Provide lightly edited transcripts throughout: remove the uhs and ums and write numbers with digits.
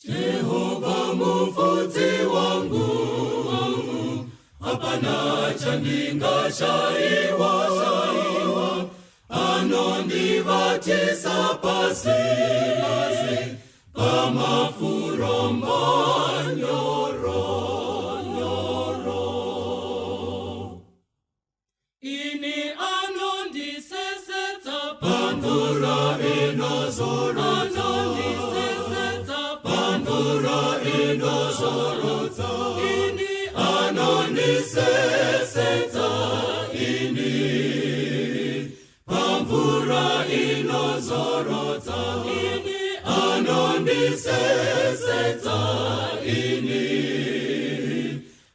Jehova mufudzi wangu, hapana chandingashaiwa, anondivatisa pasi pamafuro manyoro. Ini anondisesetsa pamvura inozorotsa, inozorotsa. Ini anondisesetsa, ini pamvura inozorotsa. Ini anondisesetsa, ini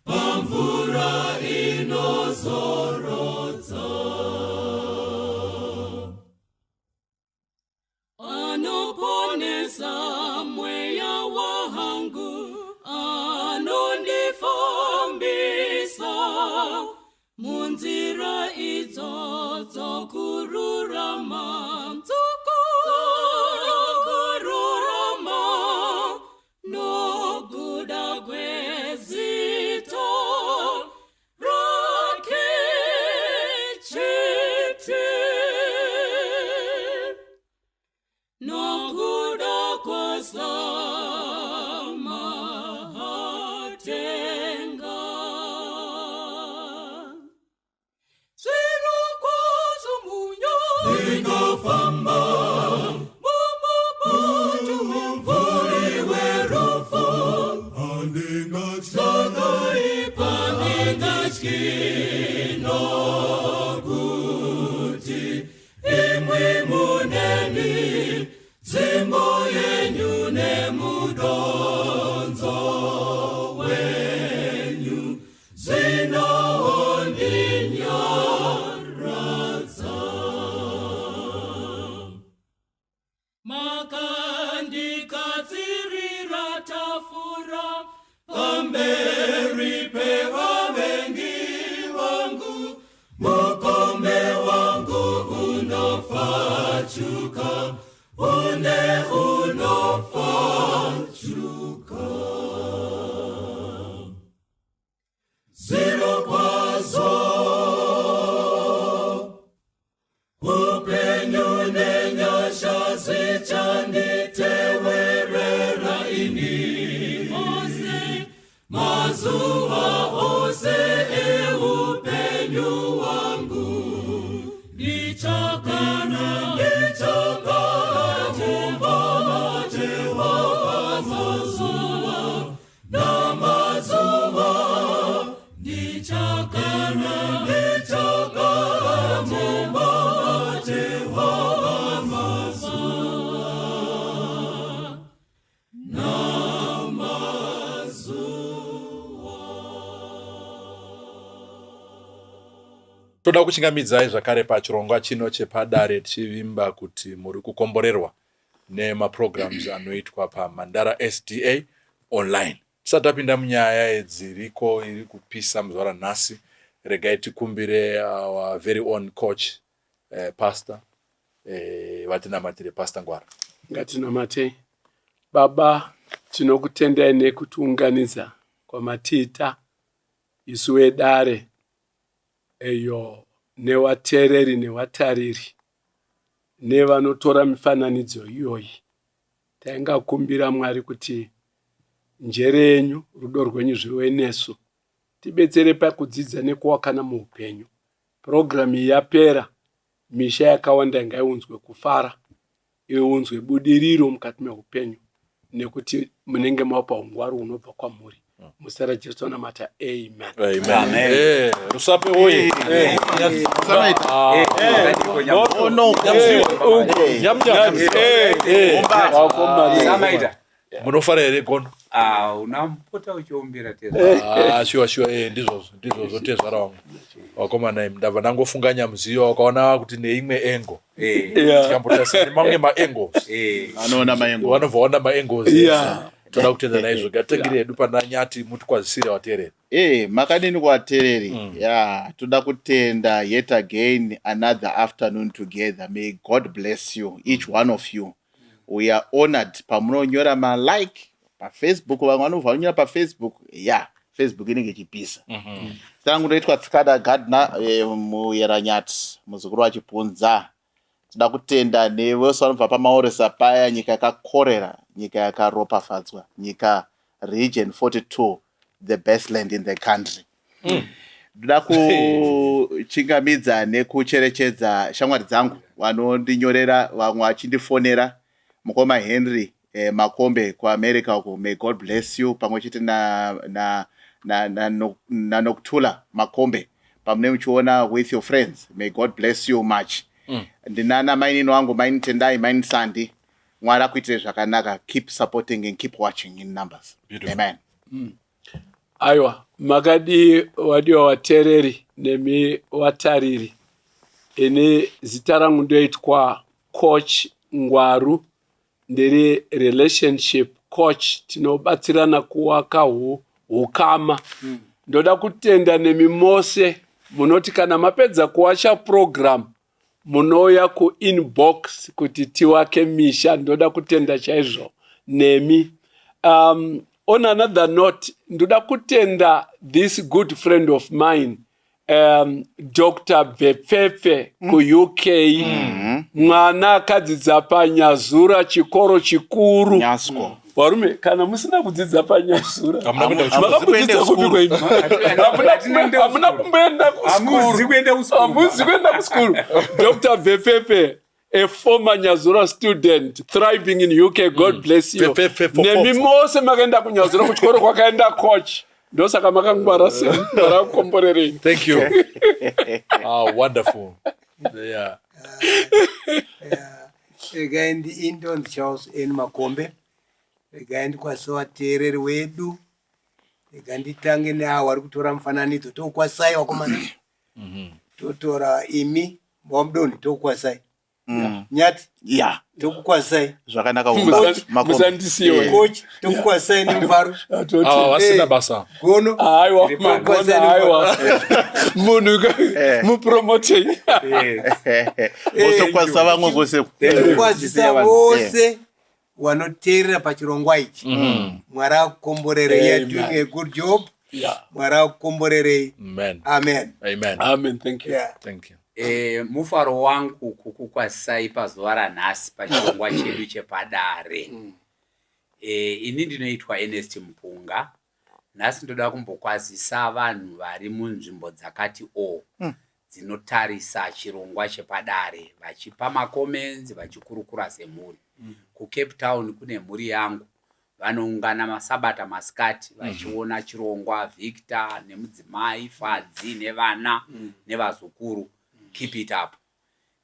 pamvura inozorotsa. Anoponesa mweya wangu, anondifambisa munzira idzo dzokururama, nokuda kwezita rake chete, nokuda kwasama hatenga. Zero kwazo munyo nikafamba, mumabunju mvuri werufu, andingatshaka ipandingatshino kuti imwe muneni zimbo yenyu nemudonzo wenyu zinondinyaradza. Makandikadzirira tafura pamberi pevavengi vangu, mukombe wangu unofachuka, une unofachuka. Zero kwazo upenyu nenyasha zichanditewerera ini ose, mazuva ose eupenyu wangu. Ndichakana Jehova mazuva namazuva, ndichakana Jehova mazuva namazuva. Toda kuchingamidzai zvakare pachirongwa chino chepadare, tichivimba kuti muri kukomborerwa nemaprograms anoitwa paMandara SDA online. Tisati tapinda munyaya dziriko iri kupisa muzuva ranhasi, regai tikumbire our very own coach, pastor, vatinamatire Pastor Ngwara. Ngatinamate. Baba, tinokutendai nekutiunganidza kwamatiita isu vedare eyo nevateereri nevatariri nevanotora mifananidzo iyoyi. Taingakumbira Mwari kuti njere yenyu, rudo rwenyu zvive nesu, tibetsere pakudzidza nekuwakana muupenyu. Programu iyi yapera, misha yakawanda ngaiunzwe kufara, iunzwe budiriro mukati meupenyu, nekuti munenge mapa ungwaru unobva kwamuri. Musara Jesu namata, amen. Amen. Rusape oye. Zvaita. Munofara here gono? Unampota uchiombera tezvara. Sure, ndizvo tezvara wangu. Wakomana ndabva ndangofunganya muziyo wakaona kuti neimwe engo. Tikambotasa nemamwe maangles. Anoona maangles. Vanobva maangles. Toda kutenda naizvo gatengere hedu pananyati mutikwazisire vateereri. Makadini kuvateereri. Toda kutenda yet again another afternoon together. May God bless you, each one of you. We are honored pamunonyora like pafacebook vamwe vanobva vanyora pafacebook Facebook inenge ichipisa. Tangu ndoitwa Tsikada Gardner muyeranyati muzukuru wachipunza. Tinoda kutenda nevose vanobva pamaoresa paya, nyika yakakorera, nyika yakaropafadzwa, nyika region 42, the best land in the country. Ndoda kuchingamidza nekucherechedza shamwari dzangu vanondinyorera, vamwe vachindifonera. Mukoma Henry Makombe kuAmerica uko, may God bless you, pamwe chete na Noktula Makombe pamwe muchiona with your friends, may God bless you much. Ndinana mainini wangu, maini Tendai, maini Sandi, Mwari akuitire zvakanaka. Keep supporting and keep watching in numbers. Beautiful. Amen. Aiwa, makadi wadiwa watereri nemi watariri. Ine zita rangu ndoitwa coach Ngwaru, ndiri relationship coach, tinobatsirana kuwaka hukama. Ndoda kutenda nemi mose munoti kana mapedza kuwacha program munoya ku inbox kuti tiwake misha. Ndoda kutenda chaizvo nemi. On another note, ndoda kutenda this good friend of mine, Dr. Bepfefe ku UK. Mwana akadzidza paNyazura, chikoro chikuru. Nyasko. Warume, kana musina kudzidza paNyazura, Makakudzidza kupi kwenyu? Hamuna kumboenda kuskuru. Dr. Bepfefe, a former Nyazura student thriving in UK, God bless you. Nemi mose makaenda kuNyazura kuchikoro kwakaenda coach. Ndosaka makangwara sei marakomborerei. Thank you. Wonderful. Yeah. Again, the Indian Charles in Makombe. Again, kwasowa tereri wedu. Again, tange na wari kutora mfananidzo tokwasai wakomana. Totora imi momdoni tokwasai. Nyati? Yeah. Tokwasai. Zvakanaka Musandisiwe. Coach tokwasai nemvaru. Wasina basa. Gono. Aiwa, aiwa. Munhu mupromote. Osokwasa vamwe vose. Tokwasisa vose wanoteerera pachirongwa ichi. Mwari akukomborerei. You are doing a good job. Mwari akukomborerei. Amen. Amen. Amen. Amen. Thank you. Thank you. Mufaro wangu kukukwasai pazuva ranhasi pachirongwa chedu chepadare. Ini ndinoitwa Ernest Mpunga. Nhasi ndoda kumbokwazisa vanhu vari munzvimbo dzakati dzinotarisa chirongwa chepadare, vachipa makoments, vachikurukura semhuri. KuCape Town kune mhuri yangu vanoungana masabata masikati vachiona chirongwa, Victor nemudzimai, Fadzi nevana nevazukuru. Keep it up.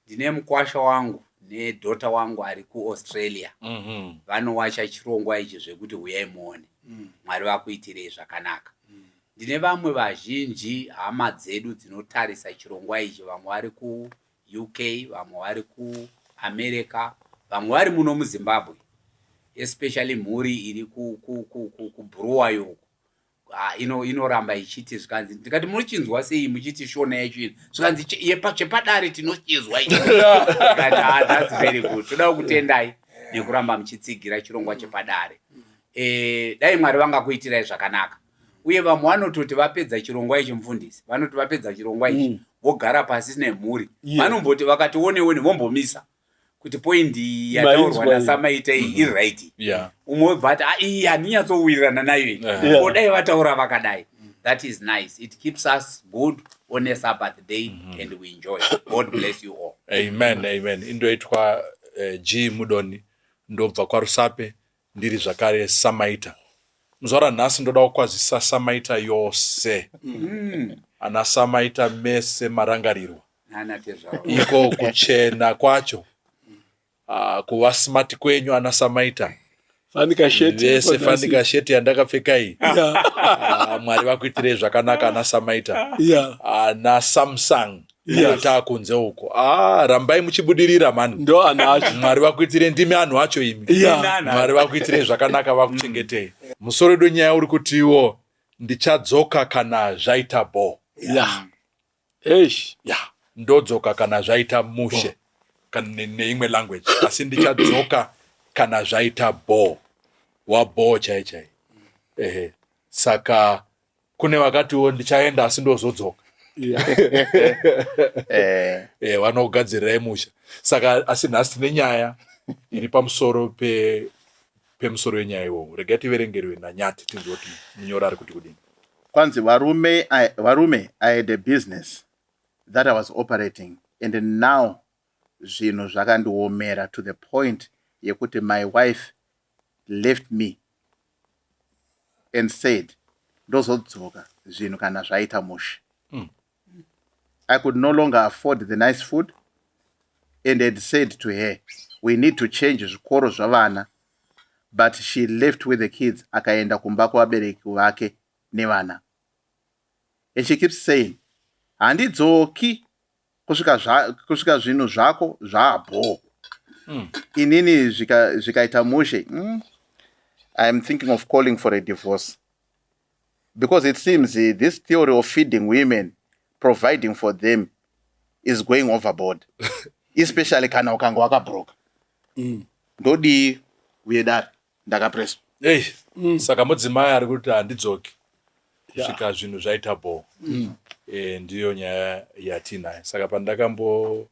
Ndine mukwasha wangu nedhota wangu ari kuAustralia. Vanowacha chirongwa ichi zvekuti uyai muone. Mwari vakuitirei zvakanaka. Ndine vamwe vazhinji hama dzedu dzinotarisa chirongwa ichi, vamwe vari ku UK, vamwe vari ku America, vamwe vari muno muZimbabwe, especially mhuri iri ku Brewery. Inoramba ichiti zvikanzi ndikati muchinzwa sei muchiti shona yacho zvikanzi chepadare tinochizwa ichi. That's very good. Toda kutendai nekuramba muchitsigira chirongwa chepadare. Dai Mwari vangakuitirai zvakanaka. Uye vamwe vanototi vapedza chirongwa ichi, mufundisi vanoti vapedza chirongwa ichi vogara pasi nemhuri, vanomboti vakati one vombomisa kuti point yataurwa naSamaita iri right. Umwe bva ati handinyatsowirana nayo odai vataura vakadai. That is nice. It keeps us good on a Sabbath day and we enjoy. God bless you all. Amen. Amen. Indoitwa G Mudoni, ndobva kwaRusape, ndiri zvakare Samaita. Muzora nhasi ndoda kukwazisa Samaita yose. Ana Samaita mese marangarirwa. Iko kuchena kwacho. Kuva smart kwenyu ana Samaita. Vese fanika sheti yandakapfeka iyi. Mwari vakuitirei zvakanaka ana Samaita. Ana Samsung. Kunze uko. Rambai muchibudirira mani. Ndo anacho. Mwari vakuitirei, ndimi anhu acho imi. Mwari vakuitirei zvakanaka, vakuchengetei. Musoro donyaya uri kuti iwo ndichadzoka kana zvaita bo. Ndodzoka kana zvaita mushe. Kana neimwe language. Asi ndichadzoka kana zvaita bo. wabho chai. Saka kune vakatiwo ndichaenda asi ndozodzoka. Vanogadzirirai musha. Saka asi nhasi tine nyaya iri pamusoro pemusoro wenyaya iwowo. Regai tiverengerwe naNyati tinzwe kuti munyora ari kuti kudini. Kwanzi varume, I had a business that I was operating, and now zvinhu zvakandiomera to the point yekuti my wife left me and said, ndozodzoka zvinhu kana zvaita musha. I could no longer afford the nice food and had said to her, we need to change zvikoro zvavana, but she left with the kids, akaenda kumba kuvabereki vake nevana. And she keeps saying, handidzoki kusvika zvinhu zvako zvabho. Inini zvikaita mushe. I'm thinking of calling for a divorce. Because it seems this theory of feeding women, providing for them, is going overboard. Especially kana ukanga wakabroka. Ndodi uyedari ndakapresa. Saka mudzimai ari kuti handidzoki kusvika zvinhu zvaita bho. Ndiyo nyaya yatinayo. Saka pandakambotaura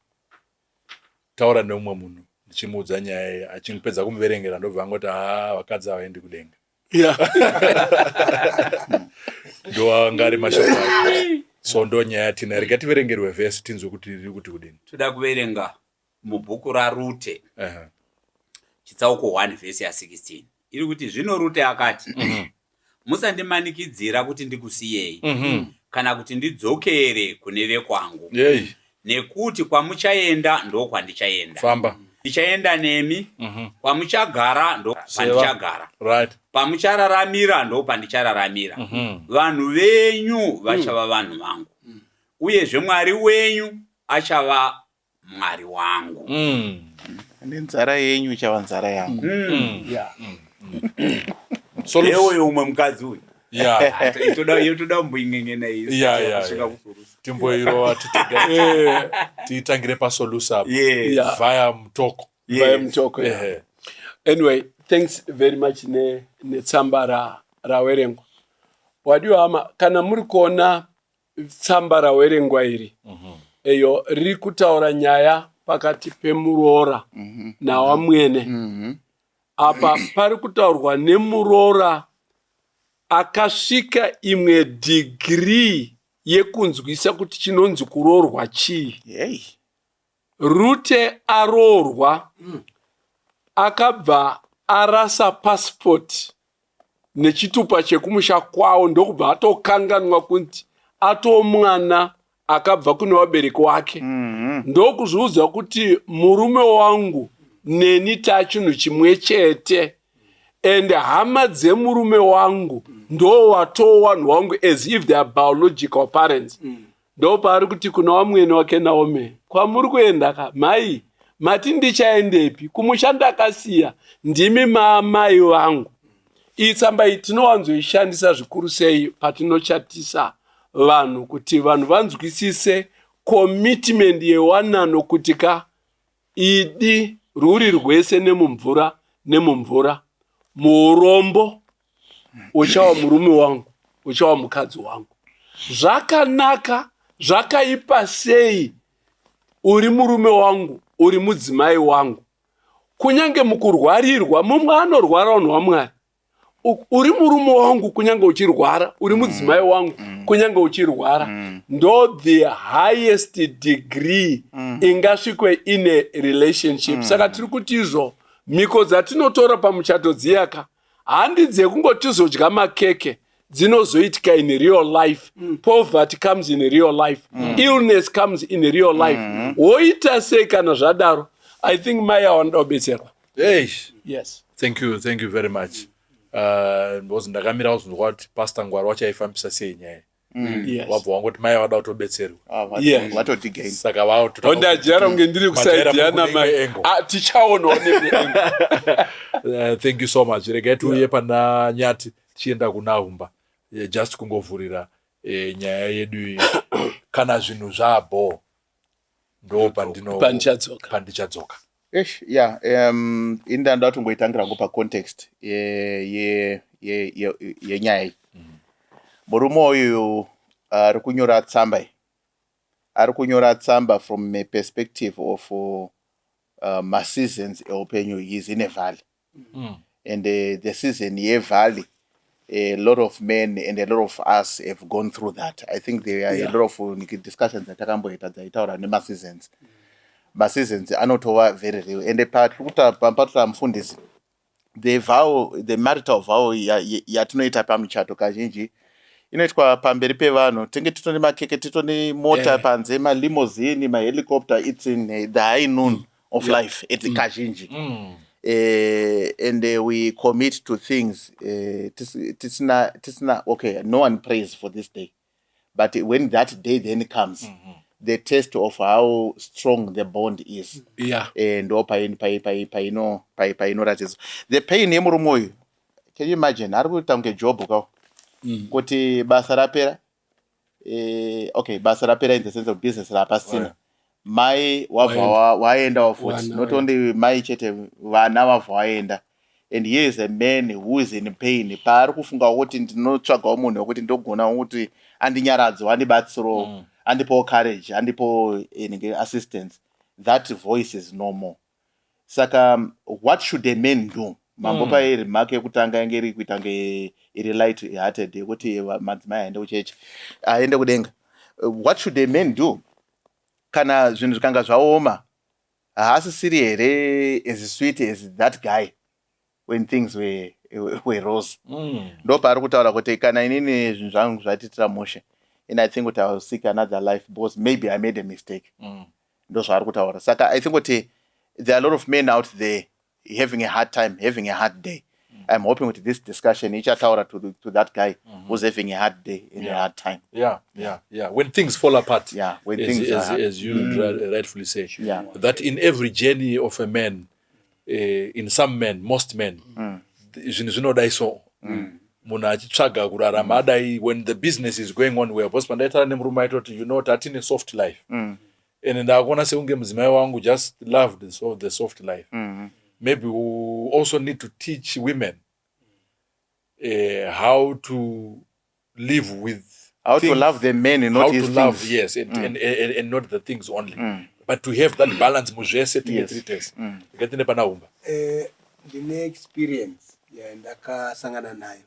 neumwe munhu ndichimuudza nyaya achingipedza kumuverengera ndobva angoti vakadzi havaendi kudenga. Ndoangari mashoko ake. So ndo nyaya yatinayo. Regai tiverengerwe vhesi tinzwe kuti riri kuti kudini. Toda kuverenga mubhuku raRute chitsauko 1 vhesi ya16. Iri kuti zvino Rute akati, musandimanikidzira kuti ndikusiyei kana kuti ndidzokere kune vekwangu. Nekuti kwamuchaenda ndo kwandichaenda. Famba. Ndichaenda nemi, kwamuchagara ndo pandichagara. Pamuchararamira ndo pandichararamira. Vanhu venyu vachava vanhu vangu. Uyezve Mwari wenyu achava Mwari wangu. Nenzara yenyu ichava nzara yangu. Leo umwe mukadzi uyu. Itoda mbuyingengena iyi. Timboirowa titangire pasolusa via mutoko. Anyway, thanks very much netsamba rawerengwa. Wadiwa hama, kana muri kuona tsamba rawerengwa iri, eyo riri kutaura nyaya pakati pemuroora nawamwene. Apa pari kutaurwa nemuroora akasvika imwe degree yekunzwisa kuti chinonzi kuroorwa chii. Rute aroorwa akabva arasa passport nechitupa chekumusha kwawo ndokubva atokanganwa kuti atomwana akabva kune vabereki wake. Ndokuzviudza kuti murume wangu neni tachinhu chimwe chete, and hama dzemurume wangu ndo watowanhu wangu as if they are biological parents. Ndo paari kuti kuna wamwene wake Naomi, kwamuri kuenda ka mai mati ndichaendepi kumusha ndakasiya ndimi maamai vangu. Itsamba iyi tinowanzoishandisa zvikuru sei patinochatisa vanhu kuti vanhu vanzwisise commitment yewanano kuti ka idi ruri rwese nemumvura muurombo uchawa murume wangu uchawa mukadzi wangu. Zvakanaka zvakaipa sei uri murume wangu uri mudzimai wangu. Kunyange mukurwarirwa mumwe anorwara vanhu vaMwari. Uri murume wangu kunyange uchirwara, uri mudzimai wangu kunyange uchirwara. Ndo the highest degree ingasvikwe in a relationship. Saka tiri kuti izvo mhiko dzatinotora pamuchato dziyaka handi dzekungotizodya makeke, dzinozoitika in real life. Poverty comes in real life. Illness comes in real life. Woita sei kana zvadaro? I think Maya wanda obetserwa. Yes. Thank you very much. Because ndakamira kuzonzwa kuti Pastor Ngwari wachaifambisa sei nyaya. Wabva wangoti Maya wada kutobetserwa. Watotigain. Saka wao ndajara unge ndiri kusaidiana mai. Tichaona oneni. Thank you so much. Regai tuye pana Nyati tichienda kunahumba. Just kungovhurira nyaya yedu kana zvinhu zvabho ndo pandichadzoka. Yeah, indanda tungoitangira ngo pa context yenyaya iyi. Murume uyu ari kunyora tsamba from a perspective of seasons eupenyu. He is in a valley. And the season valley, a lot of men and a lot of us have gone through that. I think there are a lot of discussions that takamboita dzaitaura nema-seasons. Ma-seasons anotova very real. And pampatota mufundisi, the marital vow yatinoita pamuchato kazhinji inoitwa pamberi pevanhu. Tinge titone makeke, titone mota panze, malimousine, mahelicopter. It's in the high noon of life. It's kazhinji. And we commit to things. Okay, no one prays for this day. But when that day then comes, the test of how strong the bond is. And the pain yemurumoyo. Can you imagine? Ari kuita kunge job kao. Kuti basa rapera. Okay, basa rapera in the sense of business rapasina. Mai wabva waenda wafuti. Not only mai chete vana wabva waenda. And here is a man who is in pain. Paari kufunga kuti ndinotsvaga munhu wekuti ndogona kuti andinyaradze, andibatsiro, andipo courage, andipo assistance. That voice is no more. Saka, what should a man do? Mambo pa remark yekutanga yange iri kuita nge iri light hearted yekuti madzimai aende kuchechi aende kudenga. What should a man do? Kana zvinhu zvikanga zvaoma, haasisiri here as sweet as that guy when things were rose. Ndo paari kutaura kuti kana inini zvinhu zvangu zvatitira mushe, and I think kuti I will seek another life because maybe I made a mistake. Ndo zvaari kutaura. Saka I think kuti there are a lot of men out there having a hard time, having a hard day. I'm hoping with this discussion, ichataura to that guy who's having a hard day and a hard time. Yeah. When things fall apart. When as you rightfully say. That in every journey of a man, in some men, most men, zvinodai so. Munhu achitsvaga kurarama adai, when the business is going on well, because pandaitaura nemurume aitoti, you know, tatine soft life. And ndakuona sekunge mudzimai wangu just loved the soft life. Maybe we also need to teach women how to live with how things, to love the men and not his love, things. Yes, and not the things only. But to have that balance muzvese tingetritese. Getine panaumba. Ndine experience ndakasangana nayo.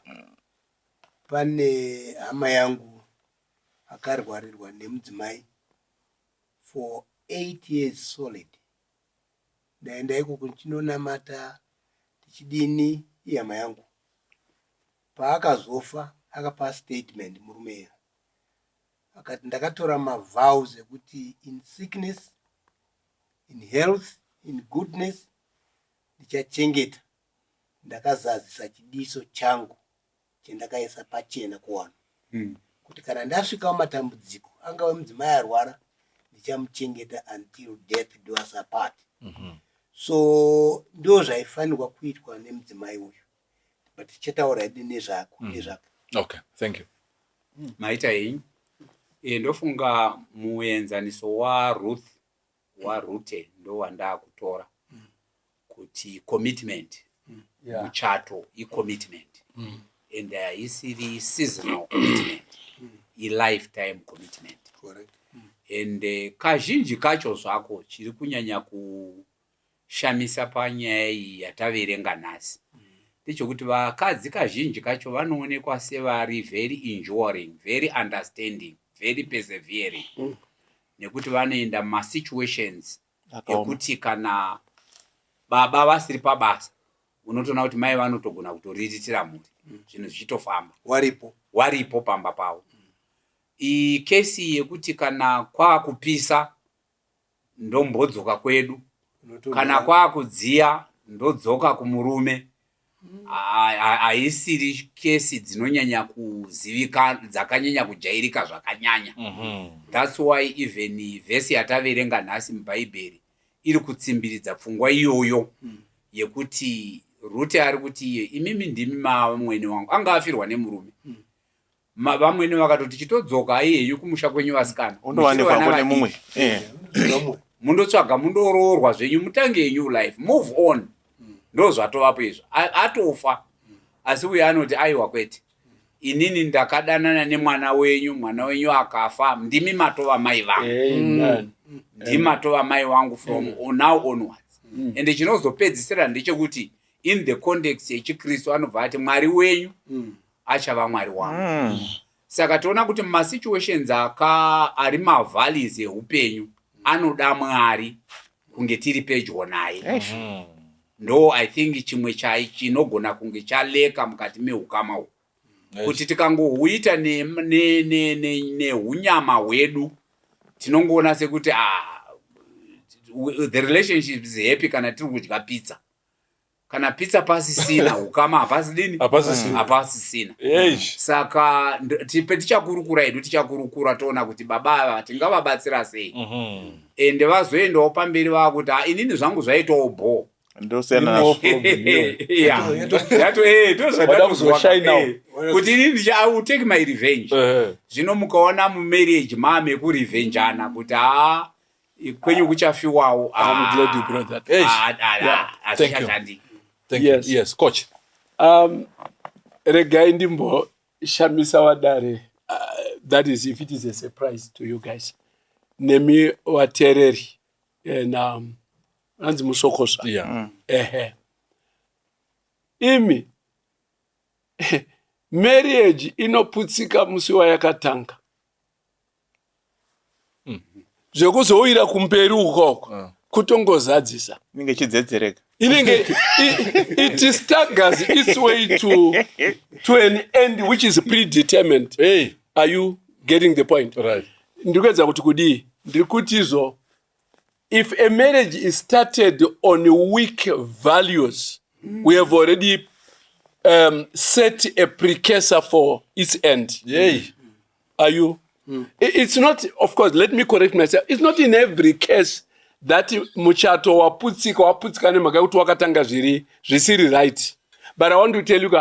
Pane hama yangu akarwarirwa nemudzimai for 8 years solid. Ndaenda ikoko ndinonamata tichidini ihama yangu. Paakazofa akapa statement murume. Akati ndakatora mavows ekuti in sickness, in health, in goodness, ndichachengeta. Ndakazadzisa chidiso changu chendakaisa pachena kuvanhu. Kuti kana ndasvika matambudziko angave mudzimai arwara, ndichamuchengeta until death do us apart. So ndo zvaifanirwa kuitwa nemudzimai uyu. But tichataura nezvako. Okay, thank you. Maita hii ndofunga muenzaniso Ruthe ndo wanda kutora kuti commitment muchato commitment and isiri seasonal commitment lifetime commitment. Correct. And kazhinji kacho zvako chiri kunyanya kushamisa panyaya iyi yataverenga nhasi ndechekuti vakadzi kazhinji kacho vanoonekwa sevari very enduring, very understanding, very persevering. Nekuti vanoenda masituations ekuti kana baba vasiri pabasa unotoona kuti mai vanotogona kutoriritira mhuri, zvinhu zvichitofamba waripo pamba pavo. Kesi yekuti kana kwaakupisa ndombodzoka kwedu, kana kwaakudziya ndodzoka kumurume, haisiri kesi dzinonyanya kuzivikanwa, dzakanyanya kujairika zvakanyanya. That's why even vhesi yataverenga nhasi mubhaibheri iri kutsimbiridza pfungwa iyoyo yekuti Rute ari kuti imimi ndimi mwene wangu, anga afirwa nemurume. Vamwene vakatoti chitodzoka iyeyu kumusha kwenyu vasikana. Undowanikwa kune mumwe. mundotsvaga mundoroorwa zvenyu mutange new life, move on. Ndo zvatovapo izvo. Atofa asi uye anoti aiwa kwete, inini ndakadanana nemwana wenyu akafa, ndimi matova mai vangu. Ndimi matova mai vangu from now onwards. Ende chinozopedzisira ndechekuti in the context yechikristu anobva ati mwari wenyu achava mwari wangu. Saka toona kuti masituations ari mavalues eupenyu anoda mwari kunge tiri pedyo naye. Ndo I think chimwe chinogona kunge chaleka mukati meukama uhu. Kuti tikangohuita nehunyama hwedu tinongoona sekuti the relationship is happy kana tiri kudya pizza. Kana pizza pasisina hukama hapasisina. Saka tichakurukura hedu tichakurukura toona kuti baba ava tingavabatsira sei. Ende vazoendawo pamberi vakuti inini zvangu zvaitawo bho. Kuti inini I will take my revenge. Zvino mukaona mumarriage mekurevengeana kuti kwenyu kuchafiwawo. I'm glad you brought that. Thank you. Yes, coach. Regai ndimbo shamisa wadare. That is if it is a surprise to you guys. Nemi watereri na anzi musokosa. Imi marriage inoputsika musi wayakatanga. Zvekuzoira kumberi ukoko kutongozadzisa. Inenge chidzedzereka. It staggers its way to an end which is predetermined. Hey, are you getting the point? Right. Ndikuedza kuti kudi ndikutizo, if a marriage is started on weak values, we have already set a precursor for its end. Yay. Are you? It's not, of course, let me correct myself. It's not in every case that muchato waputsika nemhaka kuti wakatanga zvisiri right. But I want to tell you,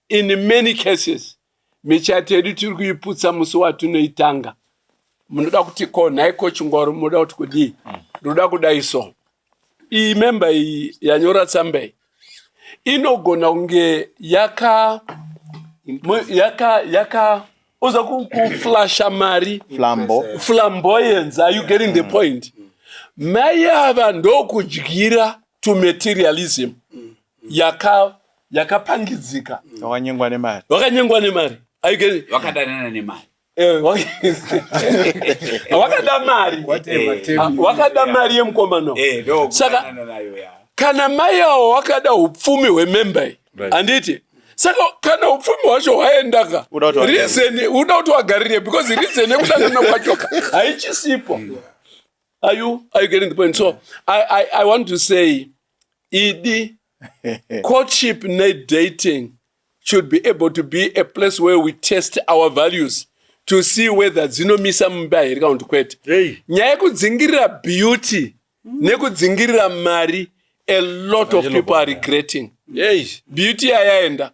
in many cases, michato yedu tiri kuiputsa musi watunoitanga. Munoda kuti naiko chingwaru munoda kuti kudi. Munoda kudai so. Member yanyora tsamba inogona kunge yaka oza kuflasha mari flamboyance. Are you getting the point? Mayava ndokudyira to materialism yakapangidzika. Wakanyengwa nemari. Are you getting? Wakadanana nemari. Wakada mari yemukomano. Saka kana mayawo wakada upfumi hwemember. Anditi saka kana upfumi hwacho hwaendaka reason uda kuti wagarire because reason yekudanana kwachoka haichisipo. Are you getting the point? So I want to say courtship and dating should be able to be a place where we test our values to see whether dzinomisa mumba here kana kuti kwete. Nyaya yekudzingirira beauty nekudzingirira mari, a lot of people are regretting. Beauty yaenda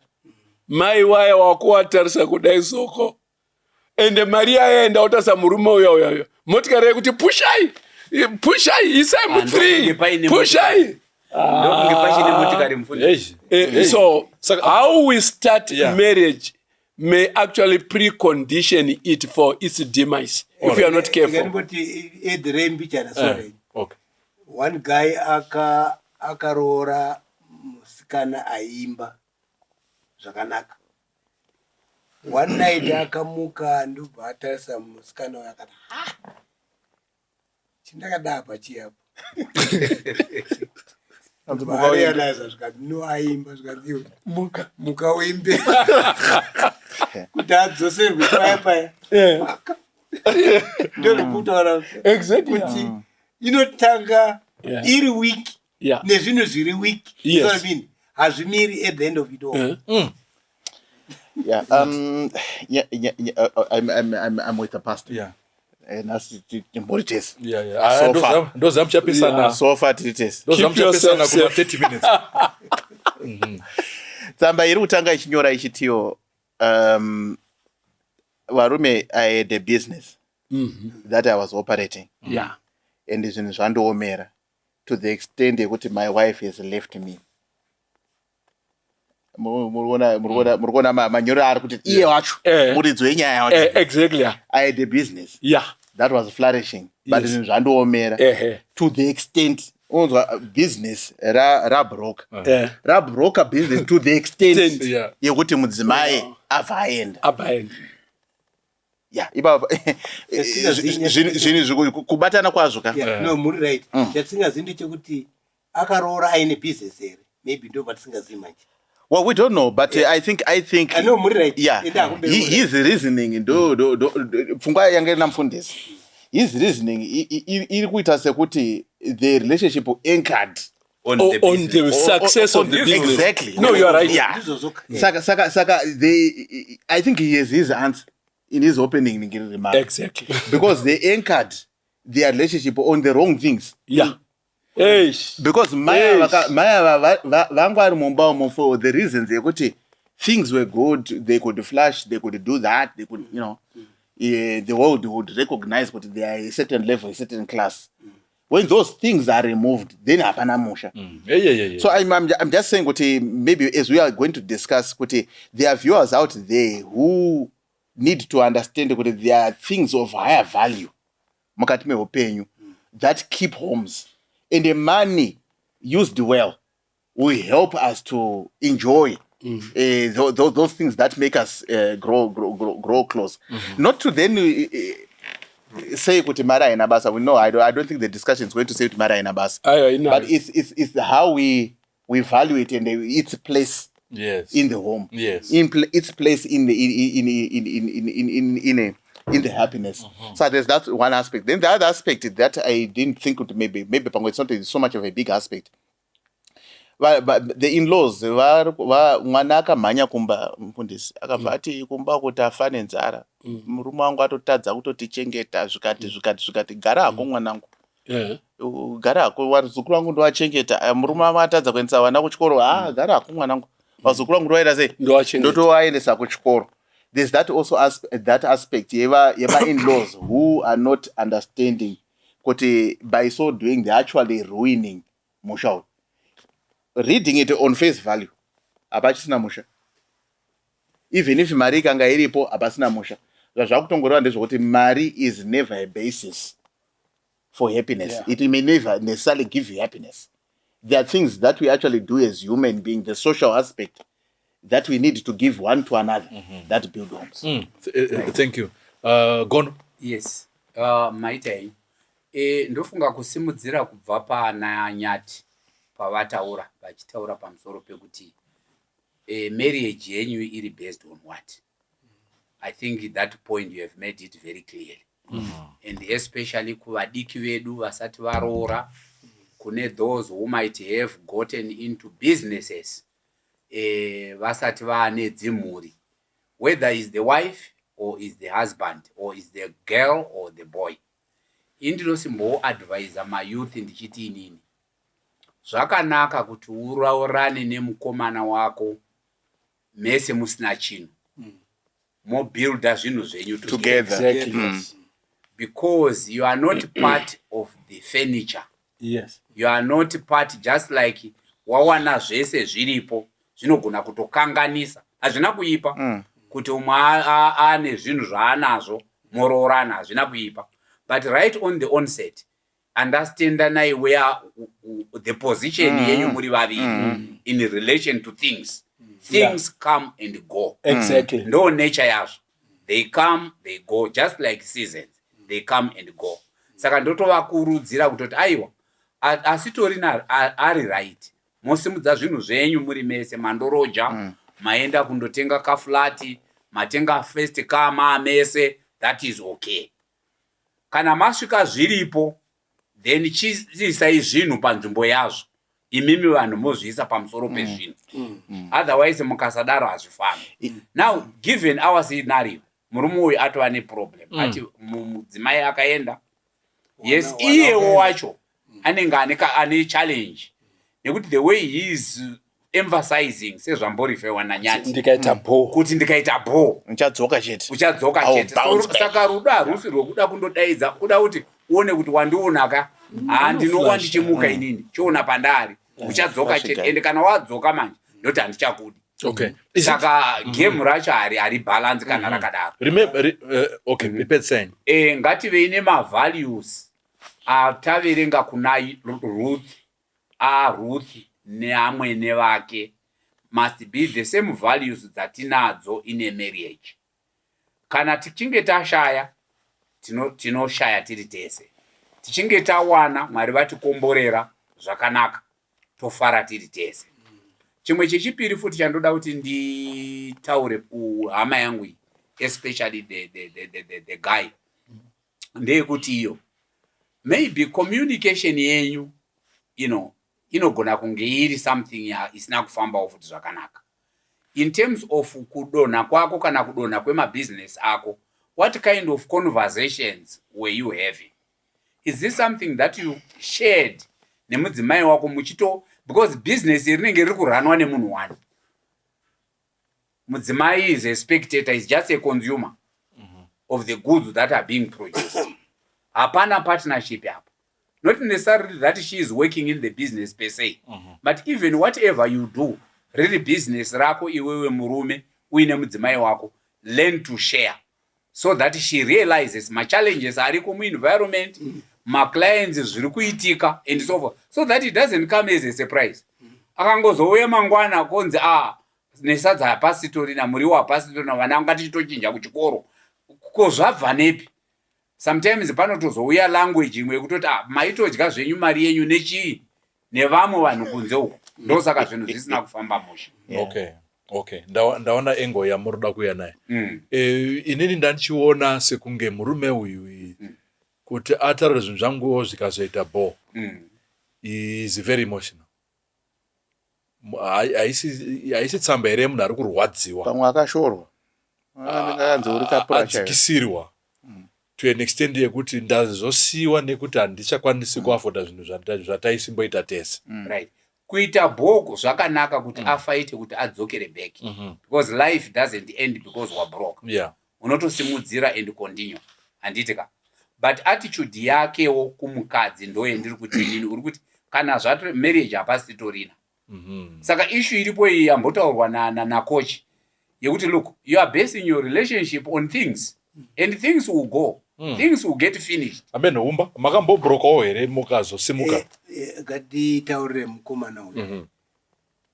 mai waya wakuwatarisa kudai soko ende mari yaenda utasa murume uyo motikari yekuti pushai isai mu3 pushai. So how we start marriage may actually precondition it for its demise if you are not careful. Okay. One guy akarora musikana aimba zvakanaka. One night akamuka ndobva atarisa musikana uyo akati chindakada pachiapo. Realize zvikati no aimba zvikati muka uimbe kuti adzoserwe paya. Ndio kutaura Exactly. kuti inotanga iri weak nezvinhu zviri weak. Yes. So I mean hazvimiri at the end of it all. I'm with the pastor. Yeah. And that's important. So far it is. Keep yourself safe. 30 minutes. Tsamba iri kutanga ichinyora ichitiwo varume I had a business that I was operating. and zvinhu zvandoomera to the extent yekuti my wife has left me. Murikuona manyoro ari kuti iye wacho muridzi wenyaya wacho. Exactly. I had a business that was flourishing, but zvinhu zvandoomera to the extent business rabroka business to the extent yekuti mudzimai abva aenda. Zvinhu kubatana kwazvo ka. No, muri right. Chatingazivi ndechekuti akaroora aine business here. Maybe ndo patisingazivi manje. Well, we don't know, but I think I know muri right. Yeah. His reasoning pfungwa yange namfundisi. His reasoning iri kuita sekuti the relationship anchored on the success of the business. Exactly. No, you are right. Yeah. Saka I think he has his answer in his opening remark. Exactly. Because they anchored their relationship on the wrong things. Yeah. Because Maya Vangwari Mumba for the reasons things were good, they could flash, they could do that, they could, the world would recognize that they are a certain level, a certain class. When those things are removed, then hapana musha. So I'm just saying maybe as we are going to discuss, there are viewers out there who need to understand that there are things of higher value that keep homes. And the money used well will help us to enjoy those things that make us grow close. Not to then say kuti mara ina basa. We know I don't think the discussion is going to say kuti mara ina basa. But it's how we value it and its place in the home. Yes. Its place in the happiness. So there's that one aspect. Then the other aspect that I didn't think would maybe it's not so much of a big aspect. But the in-laws mwana akamhanya kumba mufundisi akabva ati kumba kuti afa nenzara murume wangu atotadza kutotichengeta zvikati gara hako mwanangu gara hako vazukuru vangu ndovachengeta murume ava atadza kuendesa vana kuchikoro gara hako mwanangu vazukuru vangu ndovaita sei ndotovaendesa kuchikoro. There's that also that aspect in-laws who are not understanding kuti by so doing they're actually ruining musha. Reading it on face value apachisina musha, even if mari ikanga iripo apasina musha. Zvakutongoreva ndezvokuti mari is never a basis for happiness. It may never necessarily give you happiness. There are things that we actually do as human beings, the social aspect that we need to give one to another that build homes. Thank you. Gono? Yes. Maitai. Ndofunga kusimudzira kubva pana Nyati pavataura vachitaura pamusoro pekuti marriage yenyu iri based on what? I think that point you have made it very clearly. And especially kuvadiki vedu vasati varoora, kune those who might have gotten into businesses vasati vaane dzimhuri, whether is the wife or is the husband or is the girl or the boy. Indinosimbo advise my youth ndichiti inini, zvakanaka kuti uraurane nemukomana wako mese musina chinhu, mobuilda zvinhu zvenyu together. Exactly. Because you are not part of the furniture. Yes. You are not part, just like wawana zvese zviripo zvinogona kutokanganisa, hazvina kuipa kuti umwe ane zvinhu zvaanazvo moroorana, hazvina kuipa. But right on the onset, understandanai where the position yenyu muri vaviri in relation to things. Things come and go. Exactly. No nature yazvo. They come, they go, just like seasons. They come and go. Saka ndotovakurudzira kutoti aiwa, asitorina ari right. Mosimudza zvinhu zvenyu muri mese, mandoroja, maenda kundotenga kaflati, matenga first car mese, that is okay. Kana masvika zviripo, then chiisai zvinhu panzvimbo yazvo. Imimi vanhu mozviisa pamusoro pezvinhu. Otherwise mukasadaro hazvifambi. Now, given our scenario, murume uyu atova neproblem. Ati mudzimai akaenda, yes, iyewo wacho anenge ane challenge. Nekuti the way he is emphasizing sezvamboriferwa naNyati, ndikaita bo kuti ndikaita bo uchadzoka chete. Saka rudo harusi rwokuda kundodaidza, kuda kuti uone kuti wandiona ndinowa ndichimuka inini chiona pandari uchadzoka chete ende kana wadzoka manje ndoti handichakudi. Okay. Saka game racho hari balance kana rakadaro. Remember, okay, repeat saying. Ngative ine values ataverenga kuna Ruth neamwene vake must be the same values dzatinadzo in a marriage. Kana tichinge tashaya tinoshaya tiri tese. Tichinge tawana Mwari vatikomborera zvakanaka tofara tiri tese. Chimwe chechipiri futi chandoda kuti nditaure kuhama yangu especially the guy ndeyekuti iyo maybe communication yenyu inogona kunge iri something isina kufambawo futi zvakanaka in terms of kudonha kwako kana kudonha kwemabusiness ako. What kind of conversations were you having? Is this something that you shared nemudzimai wako muchito, because business rinenge riri kuranwa nemunhu wani. Mudzimai is a spectator, is just a consumer of the goods that are being produced. Hapana partnership hapo. Not necessarily that she is working in the business per se, but even whatever you do, really business rako iwewe murume uine mudzimai wako, learn to share so that she realizes ma challenges ariko mu environment, ma clients zviri kuitika and so forth, so that it doesn't come as a surprise. Akangozouya mangwana konzi nesadza hapasitori namuriwo hapasitori navana ngatichitochinja kuchikoro ko zvabva nepi. Sometimes panotozouya language imwe yekutoti maitodya zvenyu mari yenyu nechii nevamwe vanhu kunze uko, ndosaka zvinhu zvisina kufamba mushe. Okay, ndaona engo yamuroda kuya naye. Inini ndandichiona sekunge murume uyu kuti ataura zvinhu zvangu zvikazoita bo is very emotional. Haisi tsamba here munhu ari kurwadziwa, pamwe akashorwa adzikisirwa to an extent yekuti ndazosiyiwa nekuti handichakwanisi kuafoda zvinhu zvataisimboita tese. Right. Kuita bhoko zvakanaka kuti afaite kuti adzokere back, because life doesn't end because wa broke. Unotosimudzira and continue handitika. But attitude yakewo kumukadzi ndoyendiri kuti nini uri kuti kana zvato marriage hapasitorina. Saka issue iripo iyi yambotaurwa na coach yekuti look, you are basing your relationship on things and things will go. Things will get finished. Amen umba makambobrokawo here mukazosimuka. Ngatitaurire mukomana uyu.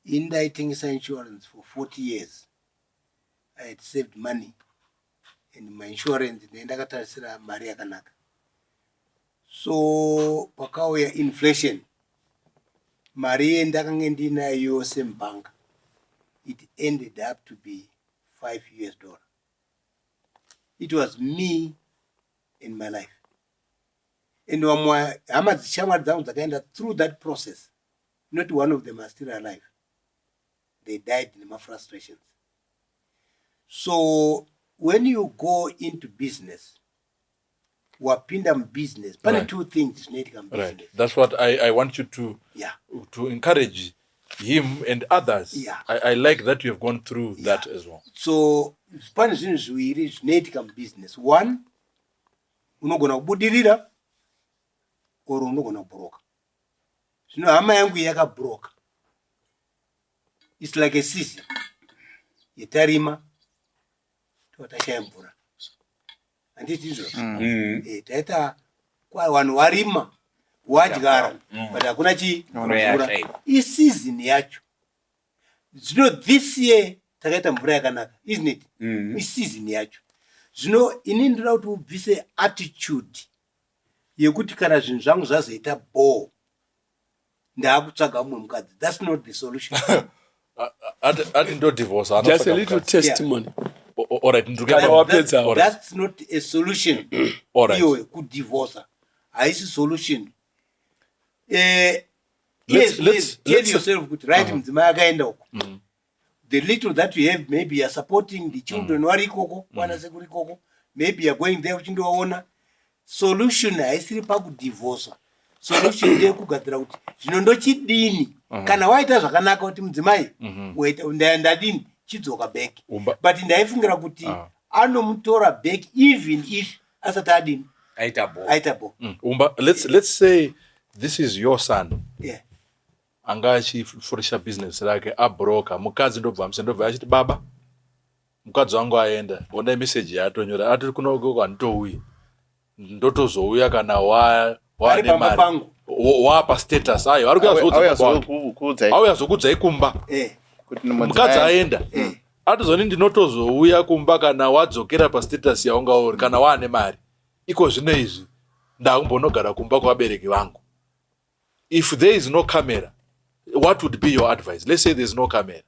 Ndaitengesa insurance for 40 years. I had saved money and my insurance ndakatarisira mari yakanaka. So pakauya inflation, mari ndakange ndinayo yose mubhanka, it ended up to be $5. It was me in my life. And hama dzishamwari dzangu dzakaenda through that process, not one of them are still alive. They died in my frustrations. So when you go into business, wapinda business, but two things need to come business. Right. That's what I want you to encourage him and others. I like that you have gone through that as well. So pane zvinhu zviviri zvinoitika business. One, unogona kubudirira or unogona kubroka. Zvino hama yangu yakabroka. It's like a season. Yetarima totashaya mvura. Anditi izvo. Taita kwa vanhu varima wadyara but hakuna mvura. Season yacho. Zvino this year takaita mvura yakanaka, isn't it? Season yacho. Zvino ini ndoda kuti ubvise attitude yekuti kana zvinhu zvangu zvazoita bore ndaakutsvaga mumwe mukadzi. That's not the solution. Just a little testimony. All right, that's not a solution. All right. You could divorce. Haisi solution. Let's tell yourself good right mdzimai akaenda uko. The little that you have, maybe you are supporting the children vari ikoko, wana sekuri ikoko, maybe you are going there uchindoona. Solution haisiri pakudivorce. Solution ndeyekugadzira kuti zvino ndochidini kana waita zvakanaka kuti mudzimai ndadini chidzoka back, but ndaifungira kuti anomutora back even if asati adini aitabo. Let's say this is your son. Yeah. Anga achifurisha business rake abroka, mukadzi ndobva musendobva achiti baba, mukadzi wangu aenda, ona message yatonyora ati kuno kwandouyi ndotozouya kana wane mari wapa status ayo ari auya zokudzai kumba mukadzi aenda atizoni ndinotozouya kumba kana wadzokera pastatus yaunga uri kana wane mari iko zvino izvi ndakumbonogara kumba kwabereki vangu. If there is no camera, what would be your advice? Let's say there's no camera.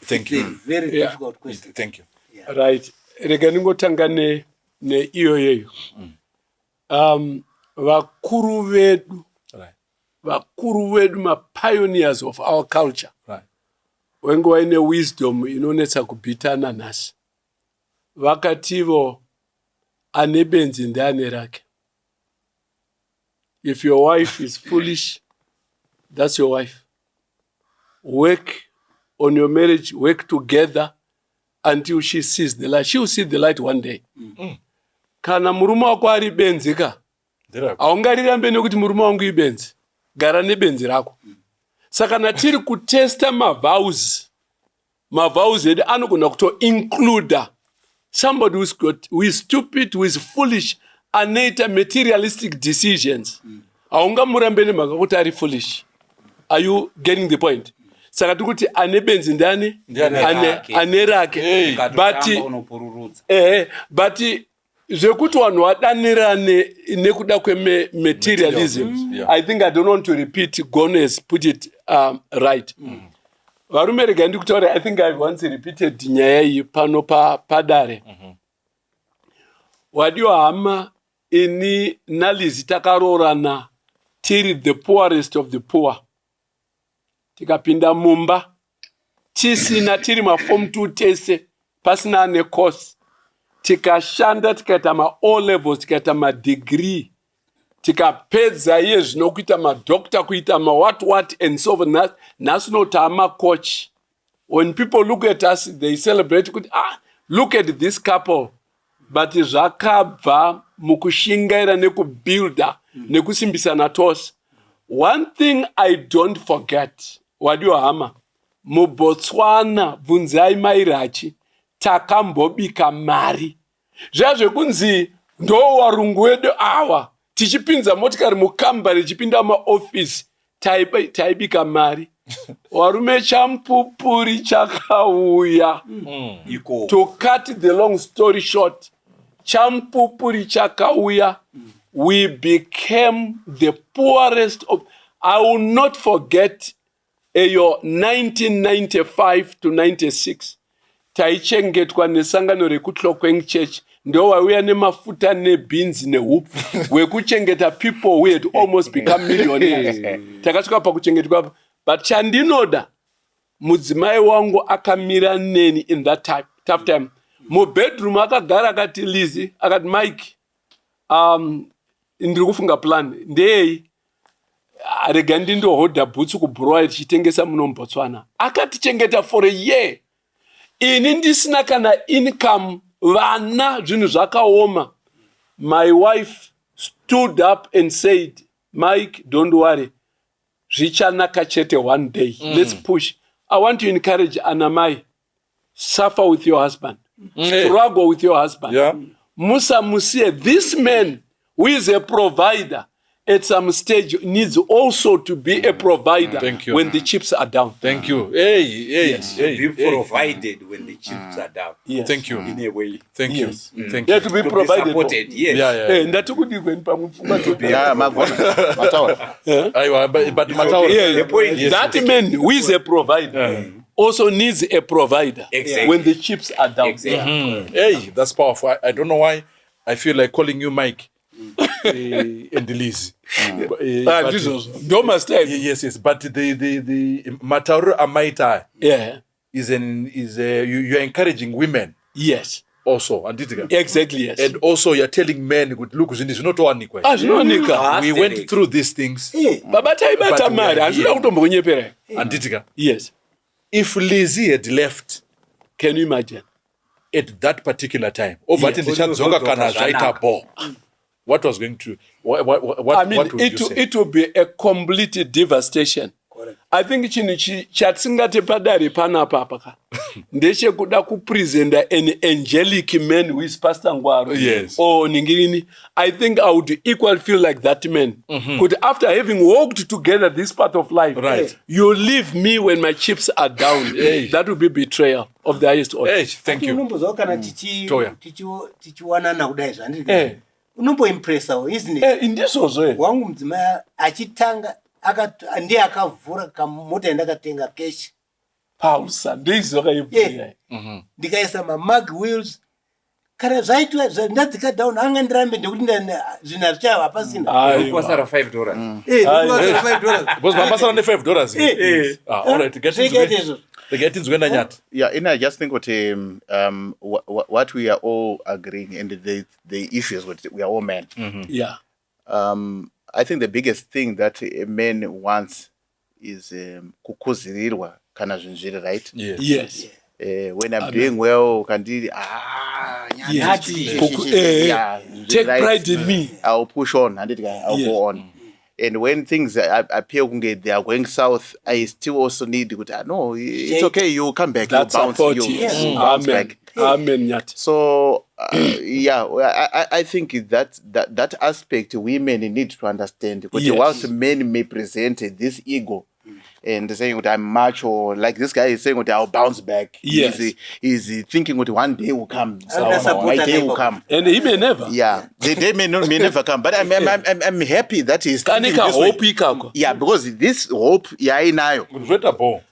Thank you. Very difficult question. Thank you. Yeah. Right. Rega ningotanga ne iyo yeyo. Vakuru vedu ma pioneers of our culture. Right. Wengo waine wisdom inonetsa kubhitana nasi. Vakativo ane benzi ndane rake. If your wife is foolish, that's your wife. Work on your marriage, work together until she sees the light. She will see the light one day. Kana murume wako ari benzi ka, haungarirambe nekuti murume wangu ibenzi. Gara nebenzi rako. Saka natiri kutesta vows edu anogona kuto include somebody who is stupid, who is foolish, anaita materialistic decisions. Aunga murambe nemaka kuti ari foolish. Are you getting the point? Saka tukuti ane benzi ndani, ane rake. But zvekuti vanhu vadanirane nekuda materialism. Yeah. I think I don't want to repeat. Gone has put it right. Varume rega ndikutaura, I think I've once repeated nyaya iyi pano PADARE. Wadiwa hama ini nalizi takarorana tiri the poorest of the poor. Tikapinda mumba tisina tiri form 2 tese pasina ane course. Tikashanda tikaita O levels, tikaita degree, tikapedza iye zvinokuita doctor, kuita what and so on. National tama coach. When people look at us, they celebrate. Look at this couple. But zvakabva mukushingaira nekubuilda nekusimbisana tos. One thing I don't forget, wadiwa hama, muBotswana bvunzai mairachi takambobika mari. Zvazvekunzi ndo varungu vedu awa tichipinza motikari mukambari chipinda maofisi taibika mari. Warume champupuri chakauya. To cut the long story short, champupuri chakauya. We became the poorest of. I will not forget your 1995 to 96. Taichengetwa nesangano rekuTlokweng Church. Ndo wauya nemafuta nebeans nehupu. Wekuchengeta people who had almost become millionaires. Takasvika pakuchengetwa. But chandinoda, mudzimai wangu akamira neni in that tough time. Mu bedroom akagara akati Lizzy, akati Mike, ndiri kufunga plan. Ndei, rega ndindohodha bhutsu kubhurowa tichitengesa muno muBotswana. Akatichengeta for a year. Ini ndisina kana income, vana zvinhu zvakaoma. My wife stood up and said, Mike, don't worry. Zvichanaka chete one day. Let's push. I want to encourage Anamai. Suffer with your husband. Struggle with your husband. Yeah. Musa Musie, this man who is a provider at some stage needs also to be a provider. Thank you. When the chips are down. Thank you. Be provided when the chips are down. Yes. Thank you. In a way. Thank you. Yes. Thank Yeah, you. to be To be provided. supported, yes. Yeah. Ndatukuti kweni pamupfunga Yeah, Mataura. Aiwa, but Mataura. Yeah, The point is that man who is a provider also needs a provider. Exactly. When the chips are down. Exactly. Hey, that's powerful. I don't know why I feel like calling you Mike and Lizzy. Thomas type. Yes. But the Mataura Amaita Yeah. you're encouraging women Yes. also. Anditika. Exactly. Yes. And also you're telling men, look, it's not one. Zvinonika. We went through these things. Baba taibata But we mari. are Hazvina here. kutombonyepera. Anditika. Yes. If Lizzy had left, Can you imagine? at that particular time. Ovati Ndichadzoka Kana Zvaita bo. What was going to what would you say? It will be a complete devastation. Correct. I think chatisingati padare panapa paka ndechekuda kupresenta an angelic man who is Pastor Ngwaro. Yes. Or Ningirini. I think I would equally feel like that man. Could after having walked together this part of life, Right. you leave me when my chips are down. That would be betrayal of the highest order. Hey, thank you. Unombozo kana Toya. tichiwanana kudai zvandiri. Unomboimpressawo, isn't it? Indisozo. Wangu mudzimai achitanga ndiye akavhura kamota ndakatenga keshi. Pausa. Ndizokayibhuya. Ndikaisa mamag wheels. Kana zvaitwa ndadzika down anga ndirambe ndekuti zvinhu zvichava hapasina. Kwasara $5. $5. Because mabasa ne $5. All right, get into it. Yeah, and I just think what we are all agreeing, and the issue is what we are all men. Yeah. I think the biggest thing that a man wants is kukuzirirwa kana zvinzviri, right? Yes. When I'm doing well, kandiri take pride in me. I'll push on, and I'll go on. And when things appear they are going south, I still also need to no, it's okay, you come back, That's you bounce, you bounce back. Amen. So I think that aspect women need to understand, because whilst men may present this ego and saying that I'm macho, like this guy is saying that I'll bounce back. Yes. He's thinking that one day will come. My day will come. And he may never. Yeah, the day may never come. But I'm happy that he's thinking this way. Yeah, because this hope,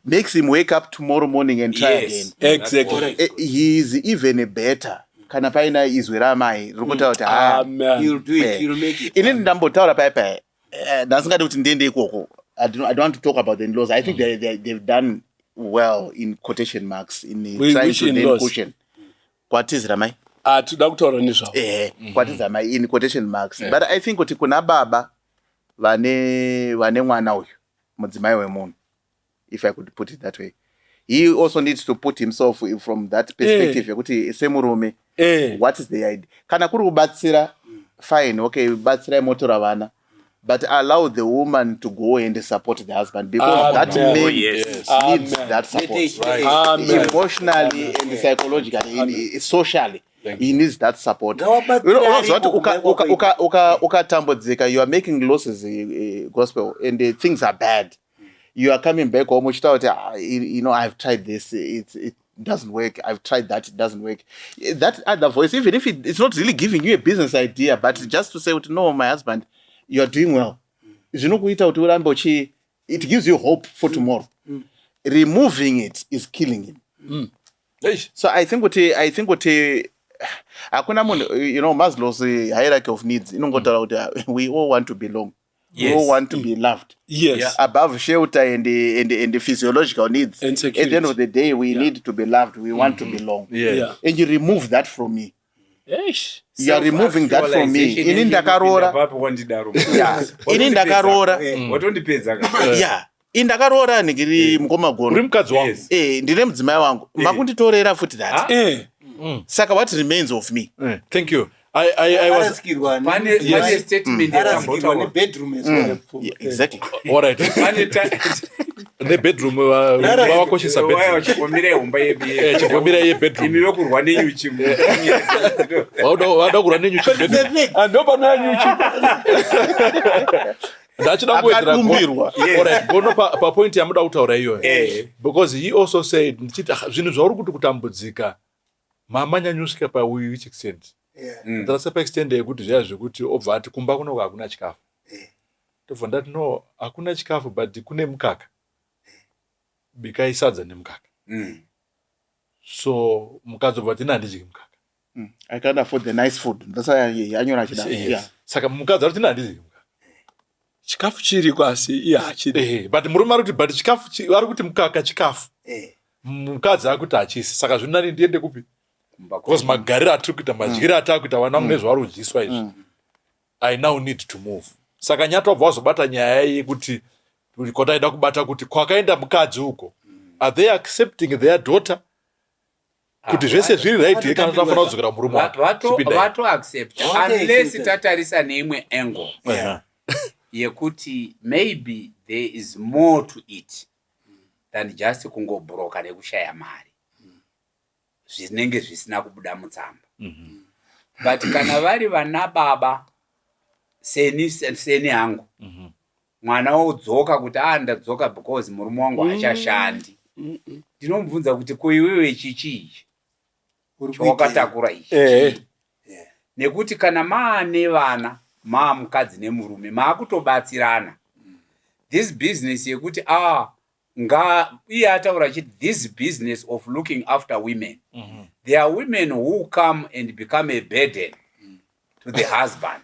makes him wake up tomorrow morning and try again. Exactly. He's even better. Kana paina izwiramai rukuta kuti He'll do it, he'll make it. inini ndambotaura paipai ndasingadi kuti ndiende ikoko. I don't want to talk about the in-laws. I think they've done well in quotation marks in trying to name cushion. What is Ramai? What is Ramai in quotation marks? But I think kuti kuna baba vane mwana uyu mudzimai wemunhu, if I could put it that way. He also needs to put himself from that perspective. Kuti semurume, what is the idea? Kana kuri kubatsira, fine, okay, batsira motora vana. But allow the woman to go and support the husband, because that man needs that support, right? Emotionally and psychologically, socially. He needs that support. Ukatambodzeka, you are making losses, gospel, and things are bad. You are coming back home, I've tried this, it doesn't work. I've tried that, it doesn't work. That other voice, even if it's not really giving you a business idea, but just to say, no, my husband, you are doing well. It gives you hope for tomorrow. Removing it is killing him. So I think what Maslow's hierarchy of needs, we all want to belong. We all want to be loved. Yes. Above shelter and the physiological needs. And at the end of the day, we need to be loved. We want to belong. And you remove that from me. You are removing that from me. Ini ndakarora. Ini ndakarora. Yeah. Indakarora nigiri mkomagono. Rimukadzi wangu. Ndine mudzimai wangu. Makunditorera futi that. Saka what remains of me? Thank you. I was Pane statement bedroom as well. Exactly. all right. Ne bedroom vakoshesa bedroom. Chigombira ye bedroom. Imi yokurwa nenyuchi. Wada kurwa nenyuchi bedroom. Ndoba na nyuchi. Ndachida kuwedzera. All right. Gono pa point yamuda kutaura iyoyo. Because he also said zvinhu zvauri kuti kutambudzika. Mama nyanyusika pa which extent. Ndasapa extend yekuti zviya zvekuti obva ati kumba kuno hakuna chikafu. Tobva ndati no hakuna chikafu but kune mukaka. Bikai sadza nemukaka. So mukadzi obva ati handidyi mukaka. I can't afford the nice food. That's why anyona chida. Yeah. Saka mukadzi ati handidyi mukaka. Chikafu chiri kwasi chiri. But murume ari kuti but chikafu ari kuti mukaka chikafu. Mukadzi akuti hachisi. Saka zvinani ndiende kupi? Because magariro atiri kuita madyiro atiri kuita vana vangu nezvavari kudyiswa izvi. I now need to move. Saka nyatobva wazobata nyaya yekuti kotaida kubata kuti kwakaenda mukadzi uko. Are they accepting their daughter kuti zvese zviri right kana tafana kudzokera murume vato accept unless tatarisa neimwe angle yekuti maybe there is more to it than just kungobhuroka nekushaya mari zvinenge zvisina kubuda mutsamba. But kana vari vana baba seni hangu mwana wodzoka kuti ndadzoka because murume wangu hachashandi, ndinomubvunza kuti kuiwewe chichi chawakatakura ichi nekuti kana maane vana mukadzi nemurume maakutobatsirana this business yekuti iye ataura chiti this business of looking after women. There are women who come and become a burden to the husband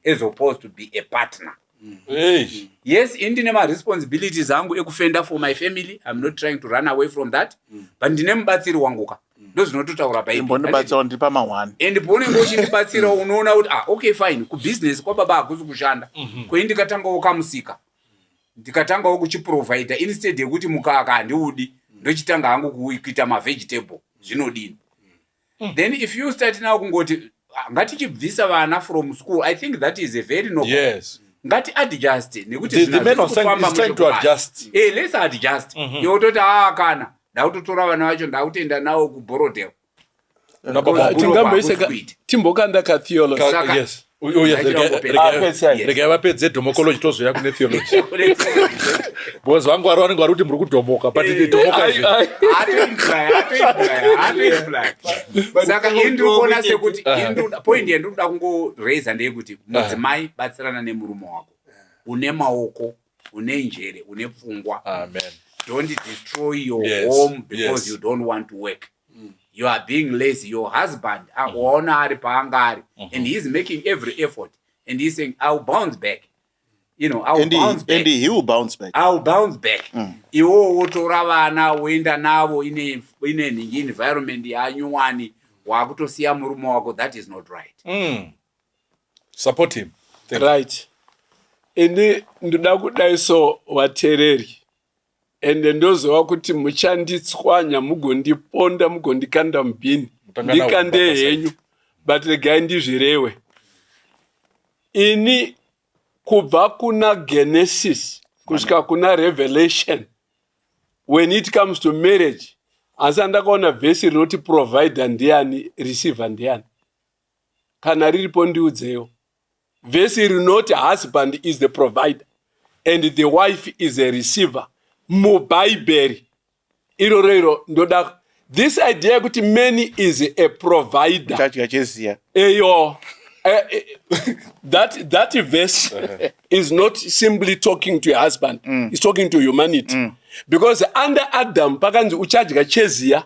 as opposed to be a partner. Yes, indine ma responsibilities angu ekufenda for my family. I'm not trying to run away from that. But ndine mubatsiri wanguka. Ndo zvinototaura pa ipi. Mbonibatsira ndipa ma1. And ponenge uchindibatsira unoona kuti okay fine ku business kwa baba akuzi kushanda. Ko indikatanga okamusika. Ndikatanga kuchiprovide instead yekuti mukaka handiudi ndochitanga hangu kuita ma vegetable zvinodini. Then if you start now kungoti ngatichibvisa vana from school, I think that is a very noble. Yes. Ngati adjust nekuti the man of saying is trying to adjust. Let's adjust. Yototi kana ndautotora vana vacho ndautenda nawo kuborodel. Tingamboiseka timbokanda ka theology. Yes. Rega vapedze domokology tozoya kune theology. Bozi vangu vari vanenge vari kuti muri kudhomoka but idhomoka saka indikuona sekuti point yandinoda kungoraisa ndeyekuti mudzimai batsirana nemurume wako une maoko une njere une pfungwa. Amen. Don't destroy your home because you don't want to work. You are being lazy. Your husband and he's making every effort and he's saying I'll bounce back. Bounce back. And he will bounce back. I'll bounce back. Iwo wotora vana woenda navo ine environment yanyuwani wakutosiya murume wako. That is not right. Support him. Right. Ini ndoda kudaiso vatereri ende ndoziva kuti muchanditswanya mugondiponda mugondikanda mubhini ndikande henyu but regai ndizvirewe. Ini kubva kuna Genesis kusvika kuna Revelation when it comes to marriage asi andakaona vhesi rinoti provider ndiani receiver ndiani. Kana riripo ndiudzeyo. Vhesi rinoti husband is the provider and the wife is a receiver. Mubhaibheri irorero ndoda this idea kuti man is a provider eyo that verse is not simply talking to your husband, it's talking to humanity. Because under Adam pakanzi uchadya cheziya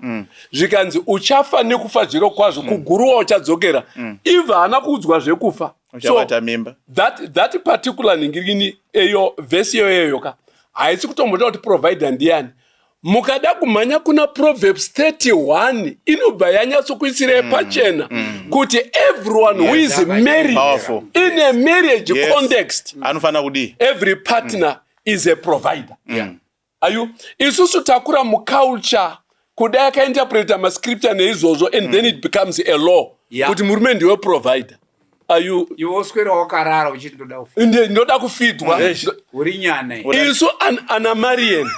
zvikanzi uchafa nekufa zviro kwazvo kuguruwa uchadzokera Eva hana kuudzwa zvekufa. So that particular ningirigini eyo verse yoyo ka haisi kutombota kuti provider ndiani. Mukada kumanya kuna Proverbs 31 inobva yanyatsokuisira pachena kuti everyone who is married in a marriage context anofana kudi every partner is a provider. Ayu isusu takura muculture kudai akainterpreta mascripture neizvozvo and then it becomes a law kuti murume ndiwe provider. Ayu iwoswera wakarara uchindoda kufa ndoda kufidwa uri nyana isu ana Marian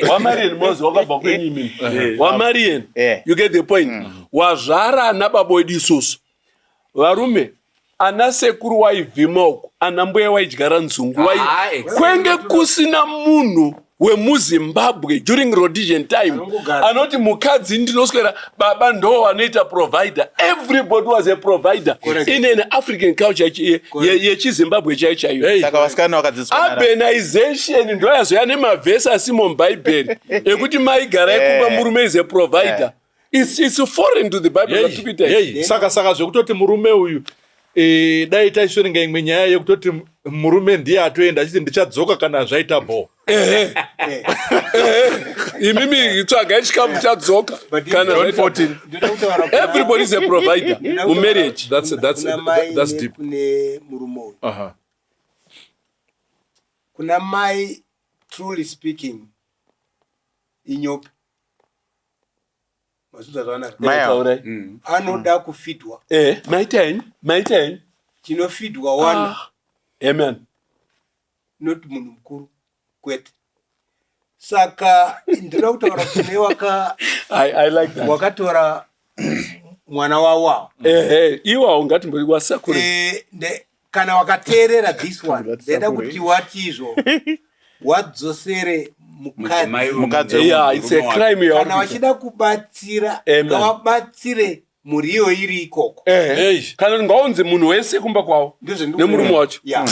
Wamarian mozi wakabva kwenyimi Wamarian you get the point. Wazvara ana baba wedu isusu varume ana sekuru waivhima uku ana mbuya waidyara nzungu kwenge kusina munhu wemuZimbabwe during Rhodesian time anoti mukadzi ndinoswera baba ndo wanoita provider. Everybody was a provider in an African culture yechiZimbabwe chaiyo. Saka vasikana vakadziswa urbanization ndo yazoya nemavhesi asimo mubhaibheri ekuti maigara ekupa murume is a provider. It's foreign to the Bible. Saka zvekutoti murume uyu dai taisverenga imwe nyaya yekutoti murume ndiye atoenda achiti ndichadzoka kana zvaita bo. Imimi tsvagai chikamu chadzoka kana 14. Everybody is a provider in marriage. That's deep. Kuna mai truly speaking inyoka Mazuza zvanaka. Maya. Anoda kufidwa. Maitani. Chinofidwa wana. Amen. Not munhu mukuru kwete. Saka ndinoda kutaura kune I like that. wakatora mwana wawa. Iwa ungati mbori wasakuru. Kana wakateerera this one, ndeda kuti watizvo wadzosere mukadzi. Yeah, it's a crime. Kana wachida kubatsira, wabatsire muriyo iri ikoko. Kana ngaunze munhu wese kumba kwawo nemurume wacho. Yeah.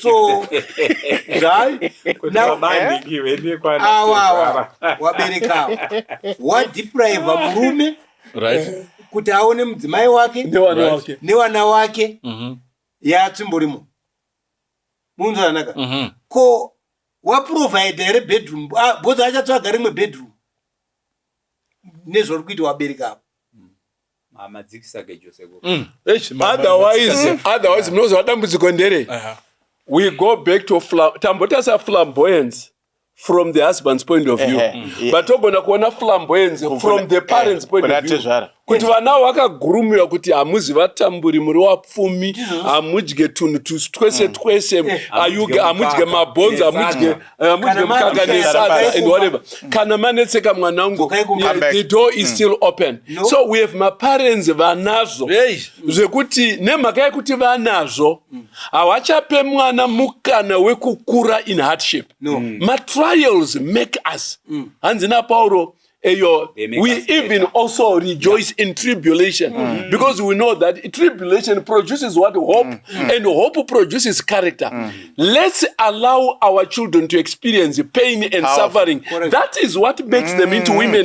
So guy wabereka wadeprive murume kuti aone mudzimai wake newana wake yatsimbirimo munhu anaka ko waprovide here bedroom both achatsvaga rimwe bedroom nezvori kuita wabereka otherwise munozwa dambudziko ndere we go back to tambotasa flamboyance from the husband's point of view but togona kuona flamboyance from the parents point of view kuti vana vakagurumiwa kuti hamuzi vatamburi muri wapfumi hamudye tunhu twese hamudye mabhonzo hamudye mukaka nesadza and whatever kana manetseka mwanangu the door is still open so we have maparents vanazvo zvekuti nemhaka yekuti vanazvo havachape mwana mukana wekukura in hardship matrials make us hanzi napauro we even also rejoice in tribulation because we know that tribulation produces what? Hope. And hope produces character. Let's allow our children to experience pain and suffering. That is what makes them into women.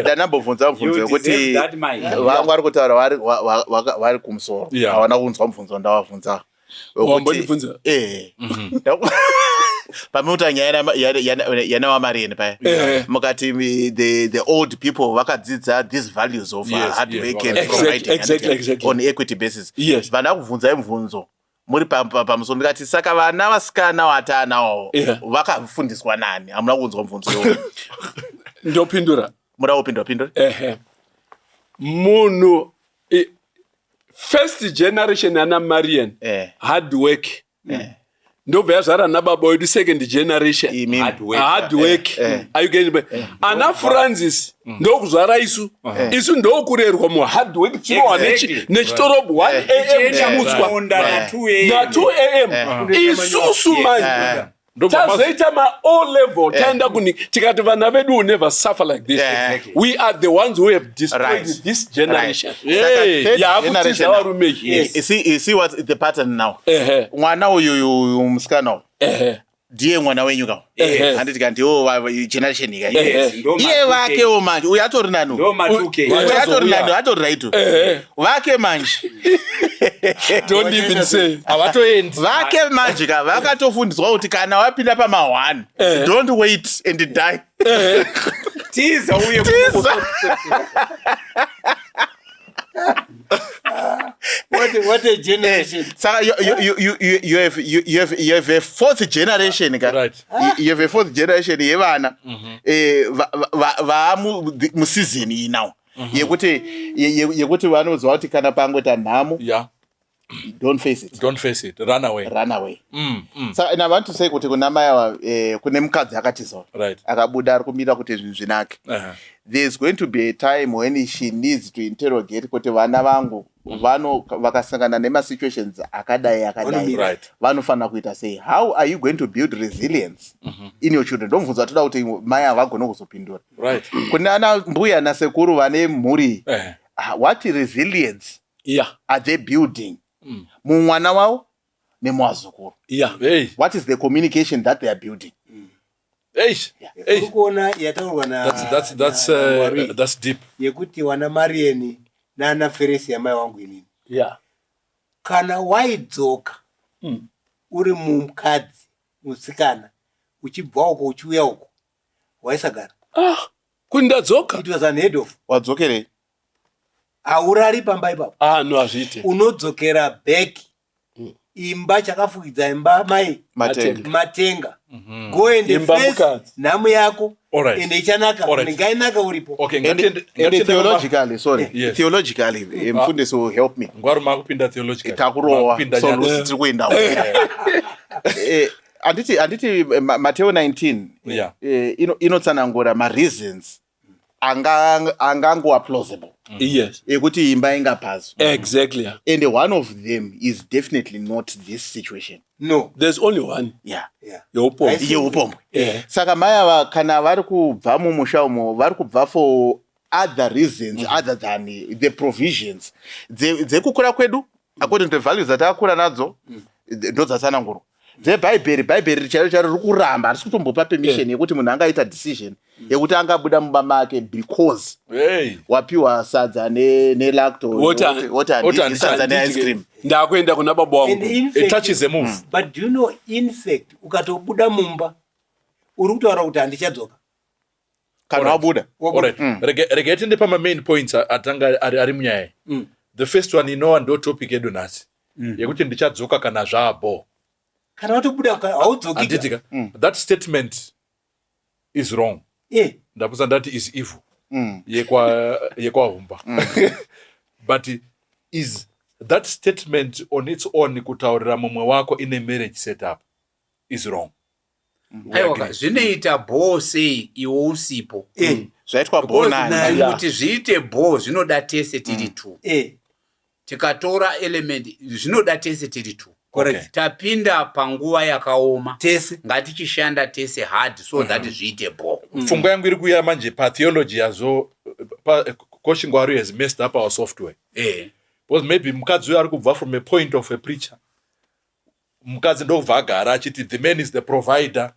Ndanambobvunza mubvunzo wekuti vangu vari kutaura vari kumusoro havana kunzwa mubvunzo ndavabvunza pamuta nyaya yana wamareni paya mukati the old people vakadzidza these values of hard work and providing on equity basis. Vana kubvunzai mubvunzo muri pamusoro ndikati saka vana vasikana vatanawo vakafundiswa nani? Hamuna kunzwa mubvunzo iwoyo. Ndopindura. Muda kupindura. Munhu first generation ana Marian hard work ndobva yazvara nababa wedu second generation hard work are you getting me? Ana Francis ndokuzvara isu ndokurerwa mu hard work chinowa nechitorobo 1 am chimutswa na 2 am isusu manje tazoita ma-O level taenda tikati vana vedu will never suffer like this. We are the ones who have destroyed this generation. You see what's the pattern now? Mwana uyu musikana ndiye mwana wenyu kawo handiti kanti generation ika iye vake manje uyu atori nani atori raito vake manje don't even say avatoendi vake manje ka vakatofundiswa kuti kana wapinda pama1 don't wait and die tiza uye what a generation. So you have a fourth generation, right? You have a fourth generation yevana va mu season now yekuti vanozwa kuti kana pangweta nhamo don't face it, run away. So and I want to say kuti kuna maya kune mukadzi akatizo akabuda ari kumira kuti zvinhu zvinake. There's going to be a time when she needs to interrogate kuti vana vangu vakasangana nema situations akadai vanofana kuita sei. How are you going to build resilience in your children? Don't mvunza toda kuti maya vagona kuzopindura. Kuna ana mbuya na sekuru vane mhuri what resilience are they building mumwana wavo nemwazukuru? What is the communication that they are building? That's deep. Yekuti wana Marieni na ana Feresi ya mai wangu inini. Kana waidzoka uri mukadzi musikana uchibva uko uchiuya uko waisagara. Kundadzoka. It was an head off. Wadzokere. Aurari pamba ipapo. No azvite. Unodzokera back imba chakafukidza imba mai matenga go ende Imba face mukadzi. nhamu yako Alright. ende ichanaka Alright. ngainaka uripo. Okay, And ngatiende theologically, sorry. Yes. Theologically, mfundisi will help me. ngwari makupinda theological. Takurowa. Makupinda So nyaya. Lucy tiri kuenda. Anditi Mateo 19 Yeah. inotsanangura ma-reasons angangova plausible. Yes. Ekuti imba ingapazwa. Exactly. And one of them is definitely not this situation. No. There's only one. Yeah. Yeupombwe. Yeupombwe. Yeah. Saka maya kana vari kubva mumusha umo vari kubva for other reasons other than the provisions dzekukura kwedu according to the values atakura nadzo ndo dzatsanangurwa dzebhaibheri chaiyo riri kuramba harisi kutombopa permission yekuti munhu angaita decision yekuti angabuda mumba make because wapiwa sadza nelactosadza neice cream ndakuenda kuna baba wangu. It touches a move. But do you know, in fact, ukatobuda mumba uri kutaura kuti handichadzoka kana wabuda. Rega tiende pama-main points atanga ari munyaya. The first one inowa ndo topic yedu nhasi yekuti ndichadzoka kana zvabo. kana watobuda haudzokika. That statement is wrong. Ndapusa ndati is evil. Yekwahumba. But is that statement on its own kutaurira mumwe wako in a marriage setup is wrong. Aiwa, zvinoita bho sei iwo usipo. Zvaitwa bho nani. Kuti zviite bho zvinoda tese tiri tu. Tikatora element zvinoda tese tiri tu. Correct. Tapinda panguva yakaoma. Tese. Ngatichishanda tese hard so that zviite bho. Pfungwa yangu iri kuya manje patheology yazo Koshingwaru has messed up our software. Because maybe mukadzi uyo ari kubva from a point of a preacher. Mukadzi ndobva agara achiti the man is the provider,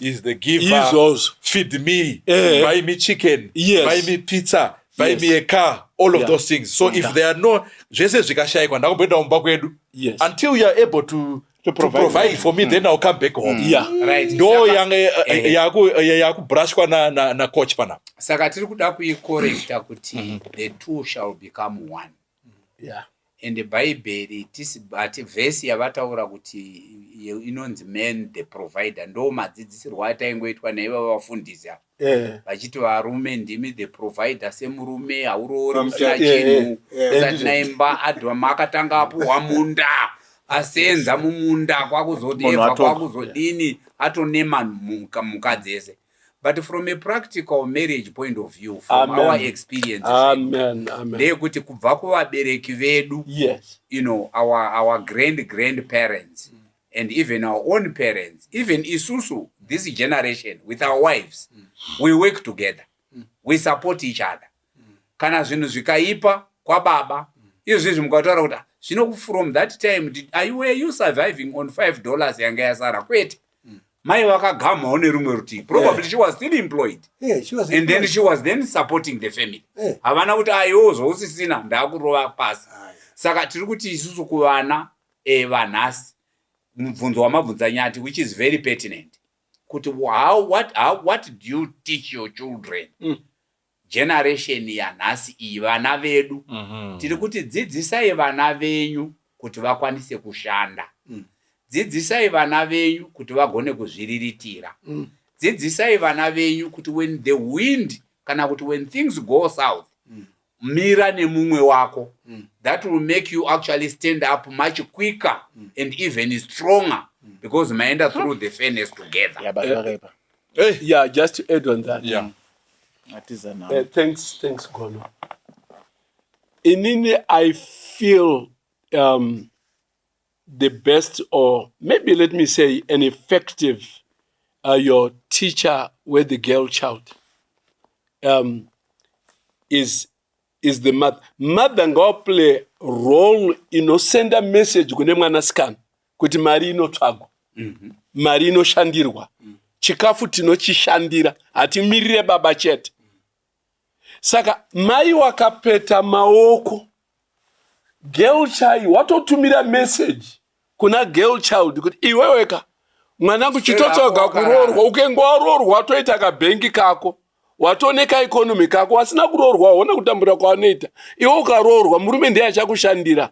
is the giver, feed me, buy me chicken, buy me pizza, buy me a car, all of those things. So if there are no zvese zvikashayikwa ndakumbenda mumba kwedu until you are able to provide for me, then I'll come back home. Right. Ndo yakubrashwa na coach pana. Saka tiri kuda kuicorrecta kuti the two shall become one. And the Bible tisibati verse yavataura kuti inonzi man the provider ndo madzidzisirwa ataingoitwa naiva vafundisi ava vachiti varume ndimi the provider semurume hauroori usina chinhu usati naimba adhama akatanga apuhwa munda asenza mumunda kwakuzodevha kwakuzodini atonema mukadzi ese. But from a practical marriage point of view, from our experience, ndeyekuti kubva kuvabereki vedu, you know, our grandparents, and even our own parents, even isusu, this generation, with our wives, we work together, we support each other. Kana zvinhu zvikaipa kwa baba, izvi mukataura kuti from that time, were you surviving on $5 yanga yasara kwete? Mai vakagama one rumwe rutivi. Probably she was still employed. She was and then she was then supporting the family. Havana kuti aiyozo usisina ndakurova pasi. Saka tiri kuti isusu kuvana vanhasi mubvunzo wamabvunzanyati which is very pertinent. Kuti what do you teach your children? Generation yanhasi iyi vana vedu. Tiri kuti dzidzisai vana venyu kuti vakwanise kushanda. Dzidzisai vana venyu kuti vagone kuzviriritira. Dzidzisai vana venyu kuti when the wind kana kuti when things go south, mira nemumwe wako. That will make you actually stand up much quicker and even stronger because maenda through the furnace together. Just to add on that. Thanks Gono. Inini, I feel the best, or maybe let me say an effective your teacher with the girl child is the mother. Mother ngo play role send a message kune mwanasikana kuti mari inotsvagwa, mari inoshandirwa, chikafu tinochishandira, hatimirire baba chete. Saka mai wakapeta maoko, girl child watotumira message kuna girl child kuti iweweka mwanangu chitotsoga kuroorwa, ukenga waroorwa watoita kabhengi kako, watoneka economy kako, wasina kuroorwa waona kutambura kwanoita, iwe ukaroorwa murume ndiye achakushandira.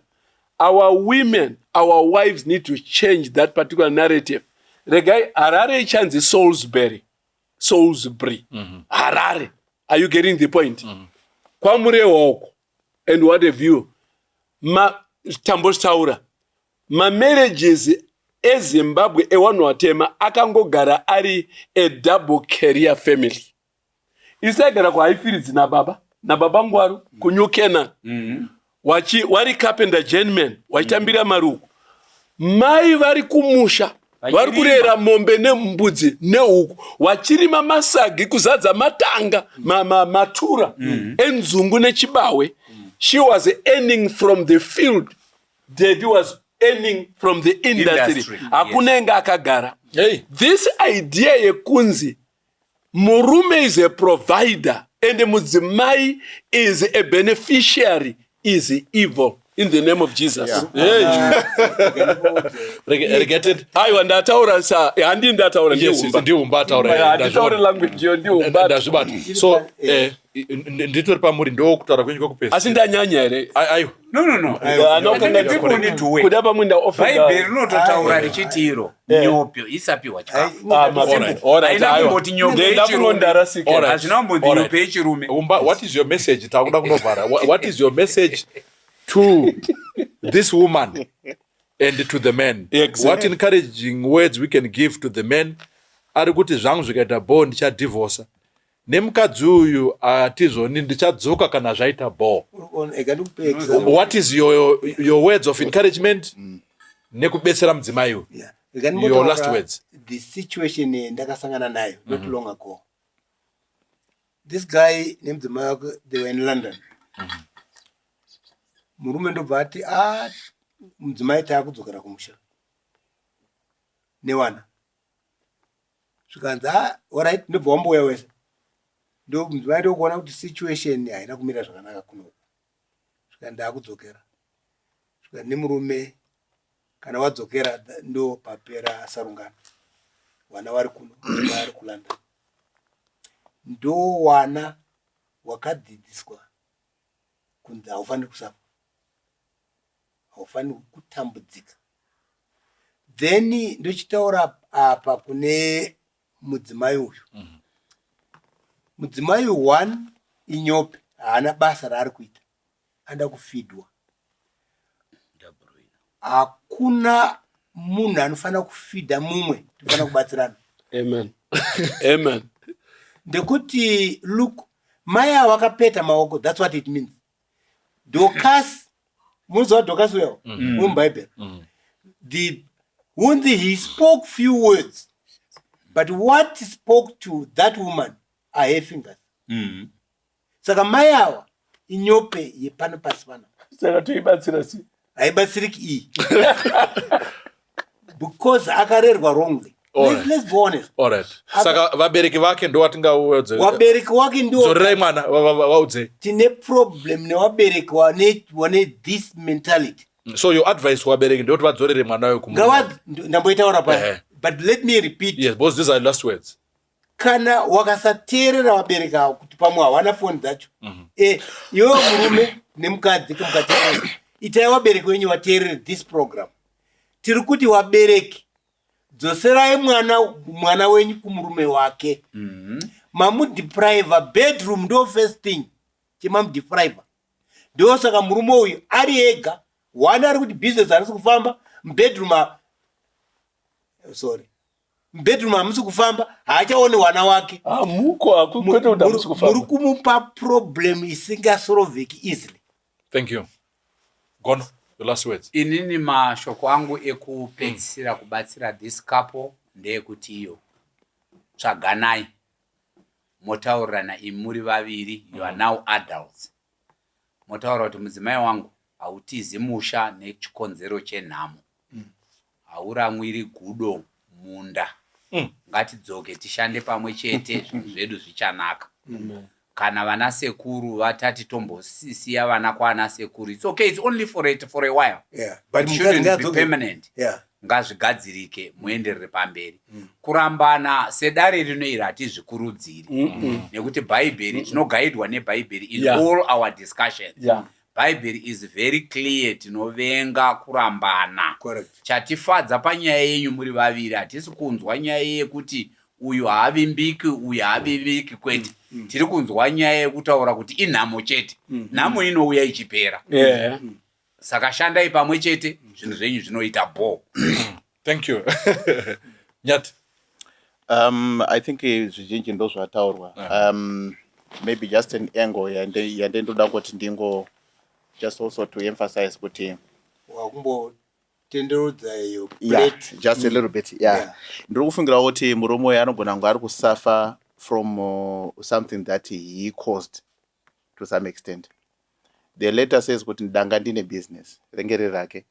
our women, our wives need to change that particular narrative. Regai, Harare chanzi Salisbury. Harare. Are you getting the point? Kwamure woko. And what have you? Tambos taura. Ma marriages Zimbabwe ewanu watema akangogara ari a double career family. Isagara kwa haifiri na baba ngwaru kunyukena. Wari carpenter gentleman wachitambira maruku. Mai vari kumusha vari kurera mombe nembudzi nehuku wachirima masagi kuzadza matanga matura enzungu nechibawe. She was earning from the field. Daddy was earning from the industry. Akunenga akagara. This idea yekunzi murume is a provider and mudzimai is a beneficiary is evil in the name of Jesus. Regretted. Aiwa ndataura sa handi ndataura ndiumba taura. Ndataura language yo ndiumba. So nditori pamuri ndo kutaura kwenyu kokupesa. Asindanyanya ere. Ayo. No. People need to wait. Kudaba mwinda offer. Bible rinototaura richitiro nyopyo isapiwa chikafu. Alright. What is your message? What is your message to this woman and to the men? Exactly. What encouraging words we can give to the men? Ari kuti zvangu zvikaita bo ndichadivorce. Nemukadzi uyu atizoni ndichadzoka kana zvaita bo. What is your words of encouragement? Nekubetsera mudzimai uyu. Your last words. The situation ndakasangana nayo not long ago. This guy named Zvaita, they were in London. Murume ndobva ati mudzimai takudzokera kumusha newana zvikanzi alright ndobva wambouya wese ndo mudzimai tokuona kuti situation haina kumira zvakanaka kuno svika ndakudzokera svika nemurume kana wadzokera ndo papera sarungano wana vari kuno vari kuLondon ndo wana wakadzidziswa kunzi haufaniri kusafa haufaniri kutambudzika. Then ndochitaura apa kune mudzimai uyu. Mudzimai uyu one inyope haana basa raari kuita. Anda kufidwa. Hakuna munhu anofanira kufidha mumwe tofanira kubatsirana. Amen. Ndekuti look mai ava vakapeta maoko, that's what it means. Dorcas Muzo Dorcas well, Bible. He spoke few words, but what he spoke to that woman are her fingers. Saka mayawa inyope yepano pasipana. Saka tuibatsira si. Aibatsiriki because akarerwa wrongly. Let's be honest. Alright. Saka vabereki vake ndo watingauudze. Vabereki vake ndo zorei mwana vaudze. Tine problem nevabereki wane this mentality. So your advice wabereki ndo kuti vadzorere mwana wayo kumwana. Ndamboitaura paya. But let me repeat. Yes, both these are the last words. Kana wakasateerera vabereki avo kuti pamwe hawana foni dzacho. Iwe murume nemukadzi kumukatevera. Itai vabereki venyu vateerere this program. Tiri kuti vabereki dzoserai mwana wenyu kumurume wake. Mamudeprive bedroom ndo first thing. Chimamudeprive. Ndo saka murume uyu ari ega wana ari kuti business harisi kufamba bedroom hamusi kufamba haachaone wana wake. Muko akukwete kuti hamusi kufamba. Muri kumupa problem isingasolveki easily. Thank you. Gono. The last words. Inini mashoko angu ekupedzisira kubatsira this couple ndeyekuti iyo tsvaganai motaurirana imuri vaviri, you are now adults. Motaura kuti mudzimai wangu hautizi musha nechikonzero chenhamo, hauramwiri gudo munda, ngatidzoke tishande pamwe chete zvinhu zvedu zvichanaka. Kana vana sekuru vatati tombosisiya vana kwana sekuru, it's okay, it's only for a while. But it shouldn't be permanent. Ngazvigadzirike muenderere pamberi. Kurambana sedare rinoira hatizvikurudziri. Nekuti Bible tinogaidwa neBible in all our discussions. Bible is very clear, tinovenga kurambana. Correct. Chatifadza panyaya yenyu muri vaviri, hatisi kunzwa nyaya yekuti uyu haavimbiki uyu haavimbiki kwete. Tiri kunzwa nyaya yekutaura kuti inhamo chete. Nhamo inouya ichipera. Saka shandai pamwe chete, zvinhu zvenyu zvinoita bo. Thank you. Nyati. I think zvizhinji ndo zvataurwa. Maybe just an angle yandendoda kuti ndingo just also to emphasize kuti tenderodza iyo plate just a little bit ndiri kufungira kuti murume uyu anogona kunge ari kusuffer from something that he caused to some extent. The letter says kuti ndanga ndine business rengere rake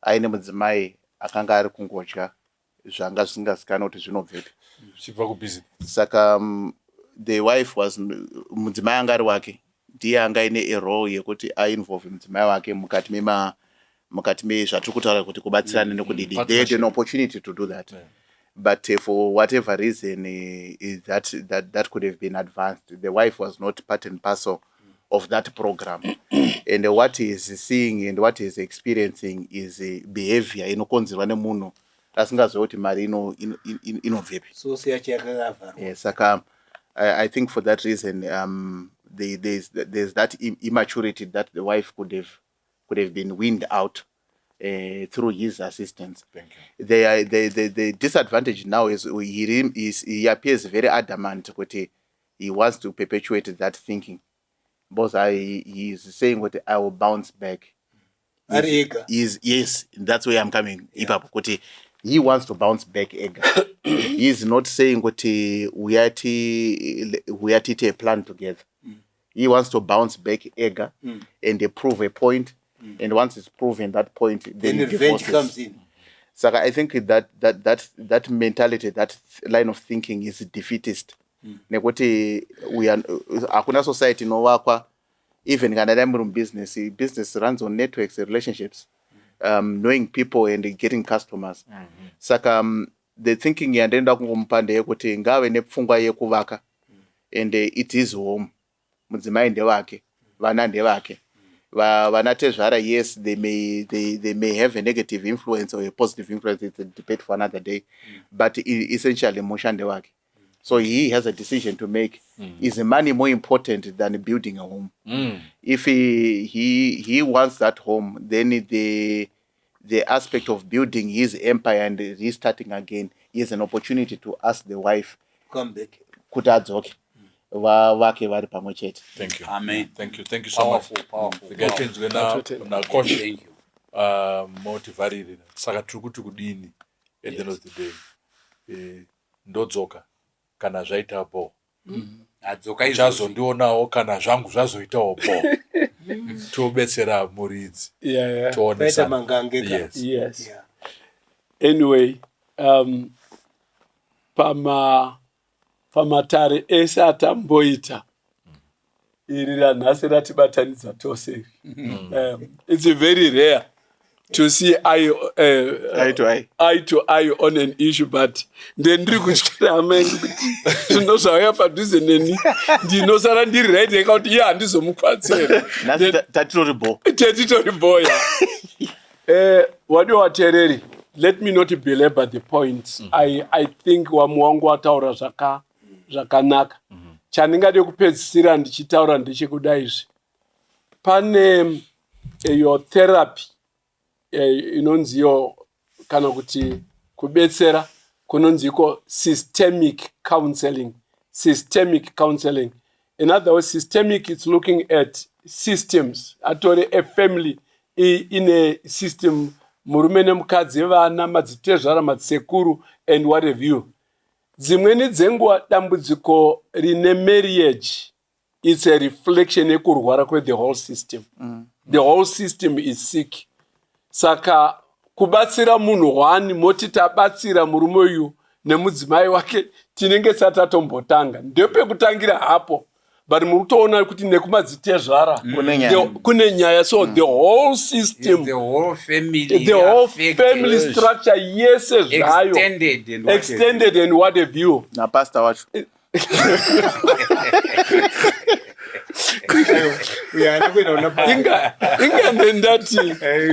aine mudzimai akanga ari kungodya zvanga zvisingazikanwa kuti zvinobvepi chibva kubusiness. Saka the wife was mudzimai anga ari wake ndiye anga ine role yekuti ainvolve mudzimai wake mukati mezvatiri kutaura kuti kubatsirana nekudidi. They had an opportunity to do that. But for whatever reason that could have been advanced. The wife was not part and parcel of that program. And what he is seeing and what he is experiencing is a behavior inokonzerwa nemunhu asingazivi kuti mari inobvepi. Saka I think for that reason there's that immaturity that the wife could have been weaned out through his assistance. The disadvantage now is he appears very adamant that he wants to perpetuate that thinking. Because he is saying what I will bounce back. Yes, that's where I'm coming. He wants to bounce back. He is not saying what we are to a plan together. He wants to bounce back and prove a point. And once it's proven that point, then revenge comes in. So I think that mentality, that line of thinking is defeatist. Nekuti hakuna society inowakwa even kana muri business runs on networks and relationships, knowing people and getting customers. Saka the thinking yandaenda kungomupa ndeyekuti ngave nepfungwa yekuvaka and it is home. Mudzimai ndewake, vana ndevake. Vana tezvara, yes, they may have a negative influence or a positive influence. It's a debate for another day. But essentially musha ndewake. So he has a decision to make. Is money more important than building a home? If he wants that home, then the aspect of building his empire and restarting again is an opportunity to ask the wife, come back. Kutadzoke. Vake vari pamwe chete. Thank you. Amen. Thank you so much. Tikachinzwe na coach motivarire. Saka tiri kuti kudini at the end of the day. Ndodzoka kana zvaita bo. Adzoka uchazondionawo kana zvangu zvazoitawo bo. Tobetsera muridzi. Yes. Anyway, pamatare ese atamboita iri ranhasi ratibatanidza tose. It's very rare to see eye to eye on an issue, but ndiri kutyira hama kuti zvino zvauya padhuze neni ndinosara ndiri right yekuti iye handizomupatsera tatitori boya. Wadiwa wateereri, let me not belabor the points. I think wangu wataura zvakanaka. Chandingade kupedzisira ndichitaura ndechekudaizve. Pane your therapy inonziyo kana kuti kubetsera kunonziko systemic counseling. In other words, systemic is looking at systems. Atore a family in a system, murume nemukadzi, vana, madzitezvara, madzisekuru, and what have you. Dzimweni dzenguva dambudziko rine marriage, it's a reflection yekurwara kwe the whole system. The whole system is sick. Saka kubatsira munhu wani moti tabatsira murume uyu nemudzimai wake tinenge satatombotanga. Ndopekutangira hapo. But mutoona kuti nekumadzitezvara kune nyaya. So the whole system, the whole family structure, yes, extended and what have you. Na pastor wacho. Uyana kwenda unapa. Inga ndendati.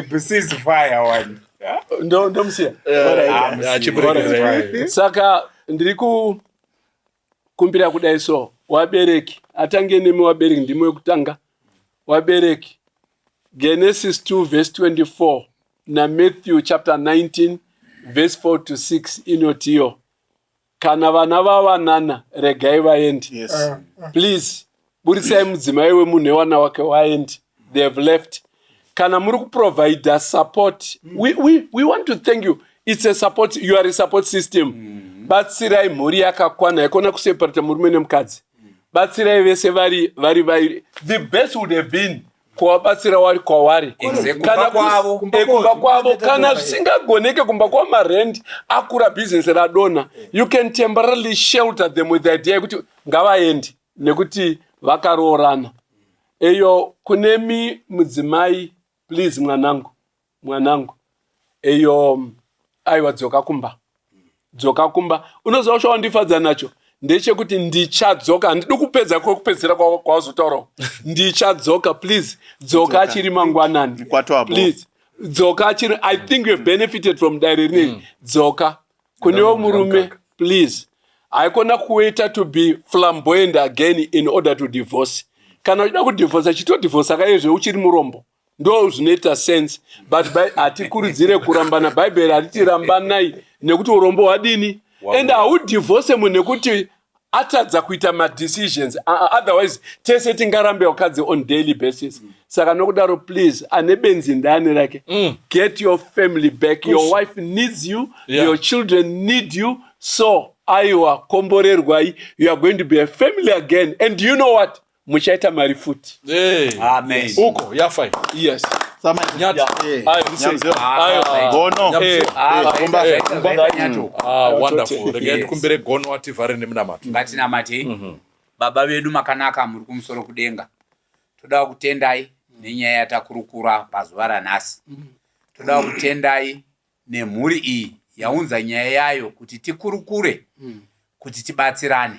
Besides fire one. Ndo msia. Saka ndiriku kumbira kudai so wabereki atange nemi wabereki ndimo yekutanga wabereki Genesis 2 verse 24 na Matthew chapter 19 verse 4 to 6 inotiyo kana vana vavanana regai vaendi. Yes. Please burisai mudzimai wemunhu wana wake waendi. They have left. Kana muri kuprovide support, we want to thank you. It's a support, you are a support system. Batsirai mhuri yakakwana yakona kuseparata murume nemukadzi. Batsirai vese vari. The best would have been kuvabatsira wari kwavari. Kumba kwavo kana zvisingagoneke kumba kwamarendi akura business radona. You can temporarily shelter them with the idea yekuti ngavaendi nekuti vakaroorana. Eyo kunemi mudzimai, please mwanangu. Eyo aiwa dzoka kumba. Unoziva zvawandifadza nacho ndechekuti ndichadzoka. Handidi kupedza kupedzera kwawazotaurawo. Ndichadzoka, please. Dzoka achiri mangwanani. Please. Dzoka achiri. I think you have benefited from directing. Dzoka. Kunewo murume, please. Haikona kuita to be flamboyant again in order to divorce. Kana uchida kudivorce chitodivorce akaizve uchiri murombo. Ndo zvinoita sense. But hatikurudzire kurambana. Bible hatiti rambanai nekuti urombo hwadini. And haudivorce munhu nekuti atadza kuita ma-decisions. Otherwise, tese tingarambe wakadzi on daily basis. Saka nokudaro, please, ane benzi ndani rake. Get your family back. Your wife needs you. Yeah. Your children need you. So, aiwa, komborerwai. You are going to be a family again. And you know what? Muchaita marifuti. Hey. Amen. Uko, yafai. Yes. Wonderful. Regai kumbere gono wativhare nemunamato. Ngatinamate. Baba vedu makanaka muri kumusoro kudenga. Toda kutendai nenyaya yatakurukura pazuva ranhasi. Toda kutendai nemhuri iyi yaunza nyaya yayo kuti tikurukure, kuti tibatsirane.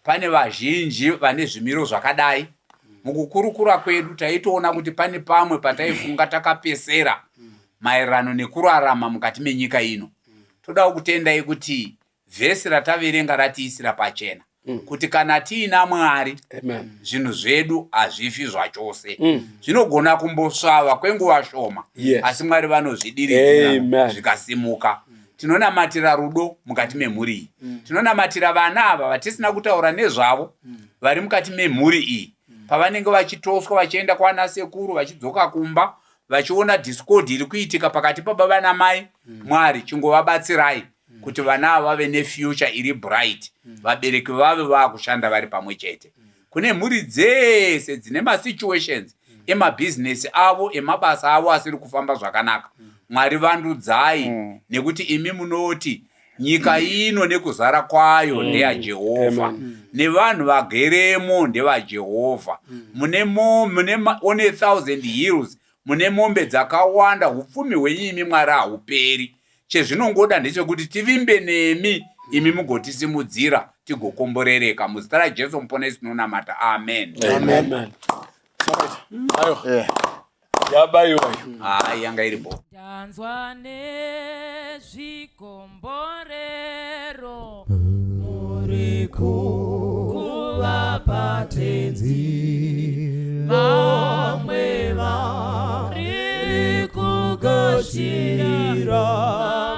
Pane vazhinji vane zvimiro zvakadai. Mukukurukura kwedu taitoona kuti pane pamwe pataifunga takapesera maererano nekurarama mukati menyika ino. Toda kutendai kuti vhesi rataverenga ratiisira pachena. Kuti kana tiina Mwari, zvinhu zvedu hazvifi zvachose. Zvinogona kumbosvava kwenguva shoma. Asi Mwari vanozvidiridza zvikasimuka. Tinonamatira rudo mukati memhuri iyi. Tinonamatira vana ava vatisina kutaura nezvavo vari mukati memhuri iyi. Pavanenge vachitoswa vachienda kwana sekuru vachidzoka kumba vachiona discord iri kuitika pakati pababa namai. Mwari chingovabatsirai kuti vana ava vave nefuture iri bright. Vabereki vave vakushanda vari pamwe chete. Kune mhuri dzese dzine masituations emabusiness avo emabasa avo asiri kufamba zvakanaka. Mwari vandudzai nekuti imi munoti nyika ino nekuzara kwayo ndeyaJehovha. Nevanhu vageremo ndevaJehovha. Mune on 1,000 hills mune mombe dzakawanda. Upfumi hwenyimi Mwari hauperi. Chezvinongoda ndechekuti tivimbe nemi imi mugotisimudzira tigokomborereka. Muzita raJesu muponesi tinonamata. Amen. Amen. Yabayo. Yanga iripo. Danzwa nezvikomborero muri kuvapatenzi vamwe vari kugashira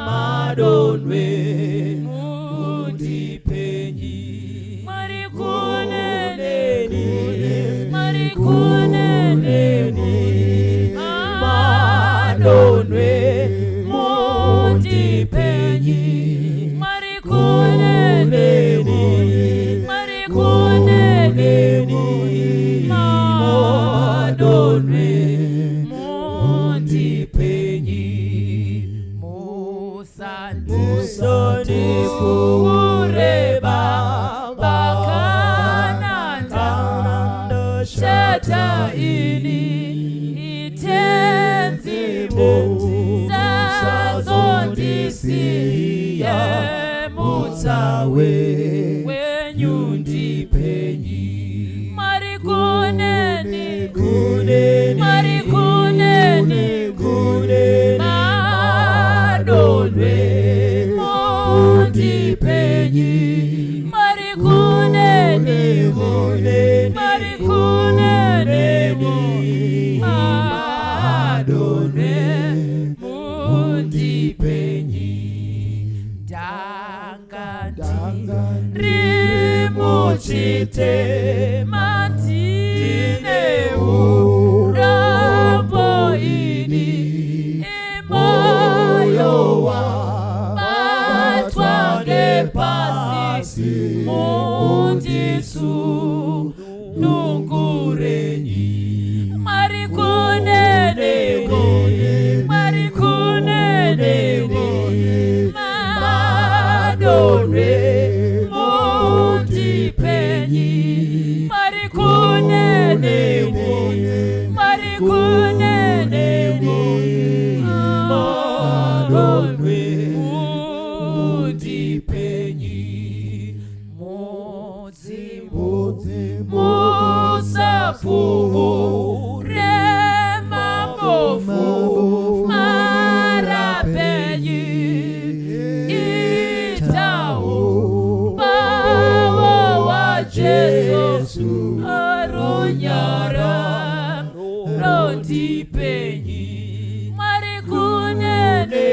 madonwe mundipenyi Mwari kuneneni Mwari kuneneni madonwe mundipenyi Mwari kuneneni Mwari kuneneni madonwe mundipenyi musandi kureba bakananda shata ini itenzibo sazondisiye mutawe wenyundipenyi Mwari kuneneni mundipenyi marikuneni madonwe mundipenyi rimuchite matineu rambo ini imoyowa matwange pasi mundisu nungurenyi marikunene madonwe mundipenyi marikunene madonwe mundipenyi musafuvu remabofu marapenyi itau bawa wa Jesu arunyara rondipenyi marikunene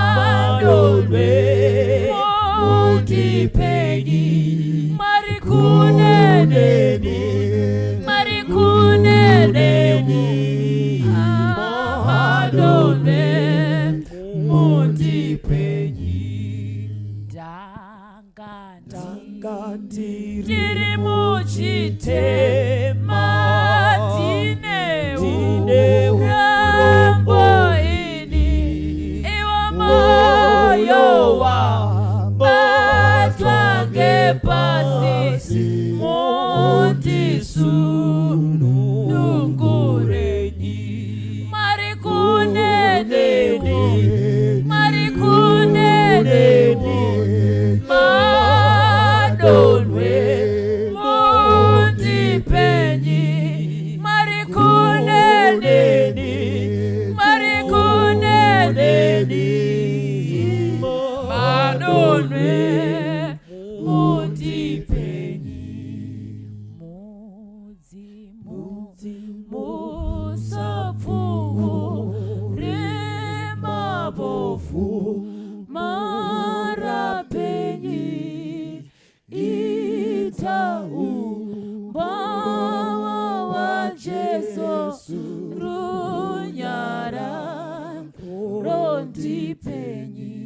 madonwe mundipenyi marikunene madonwe mundipenyi tiri muchitema tineu rambo ini iwa mayowa matwange pasi mundisu nungurenyi marikunene madonwe mundipenyi marikunene madonwe mundipenyi musapfuvu remabofu marapenyi itau bawa wa Jesu runyara rondipenyi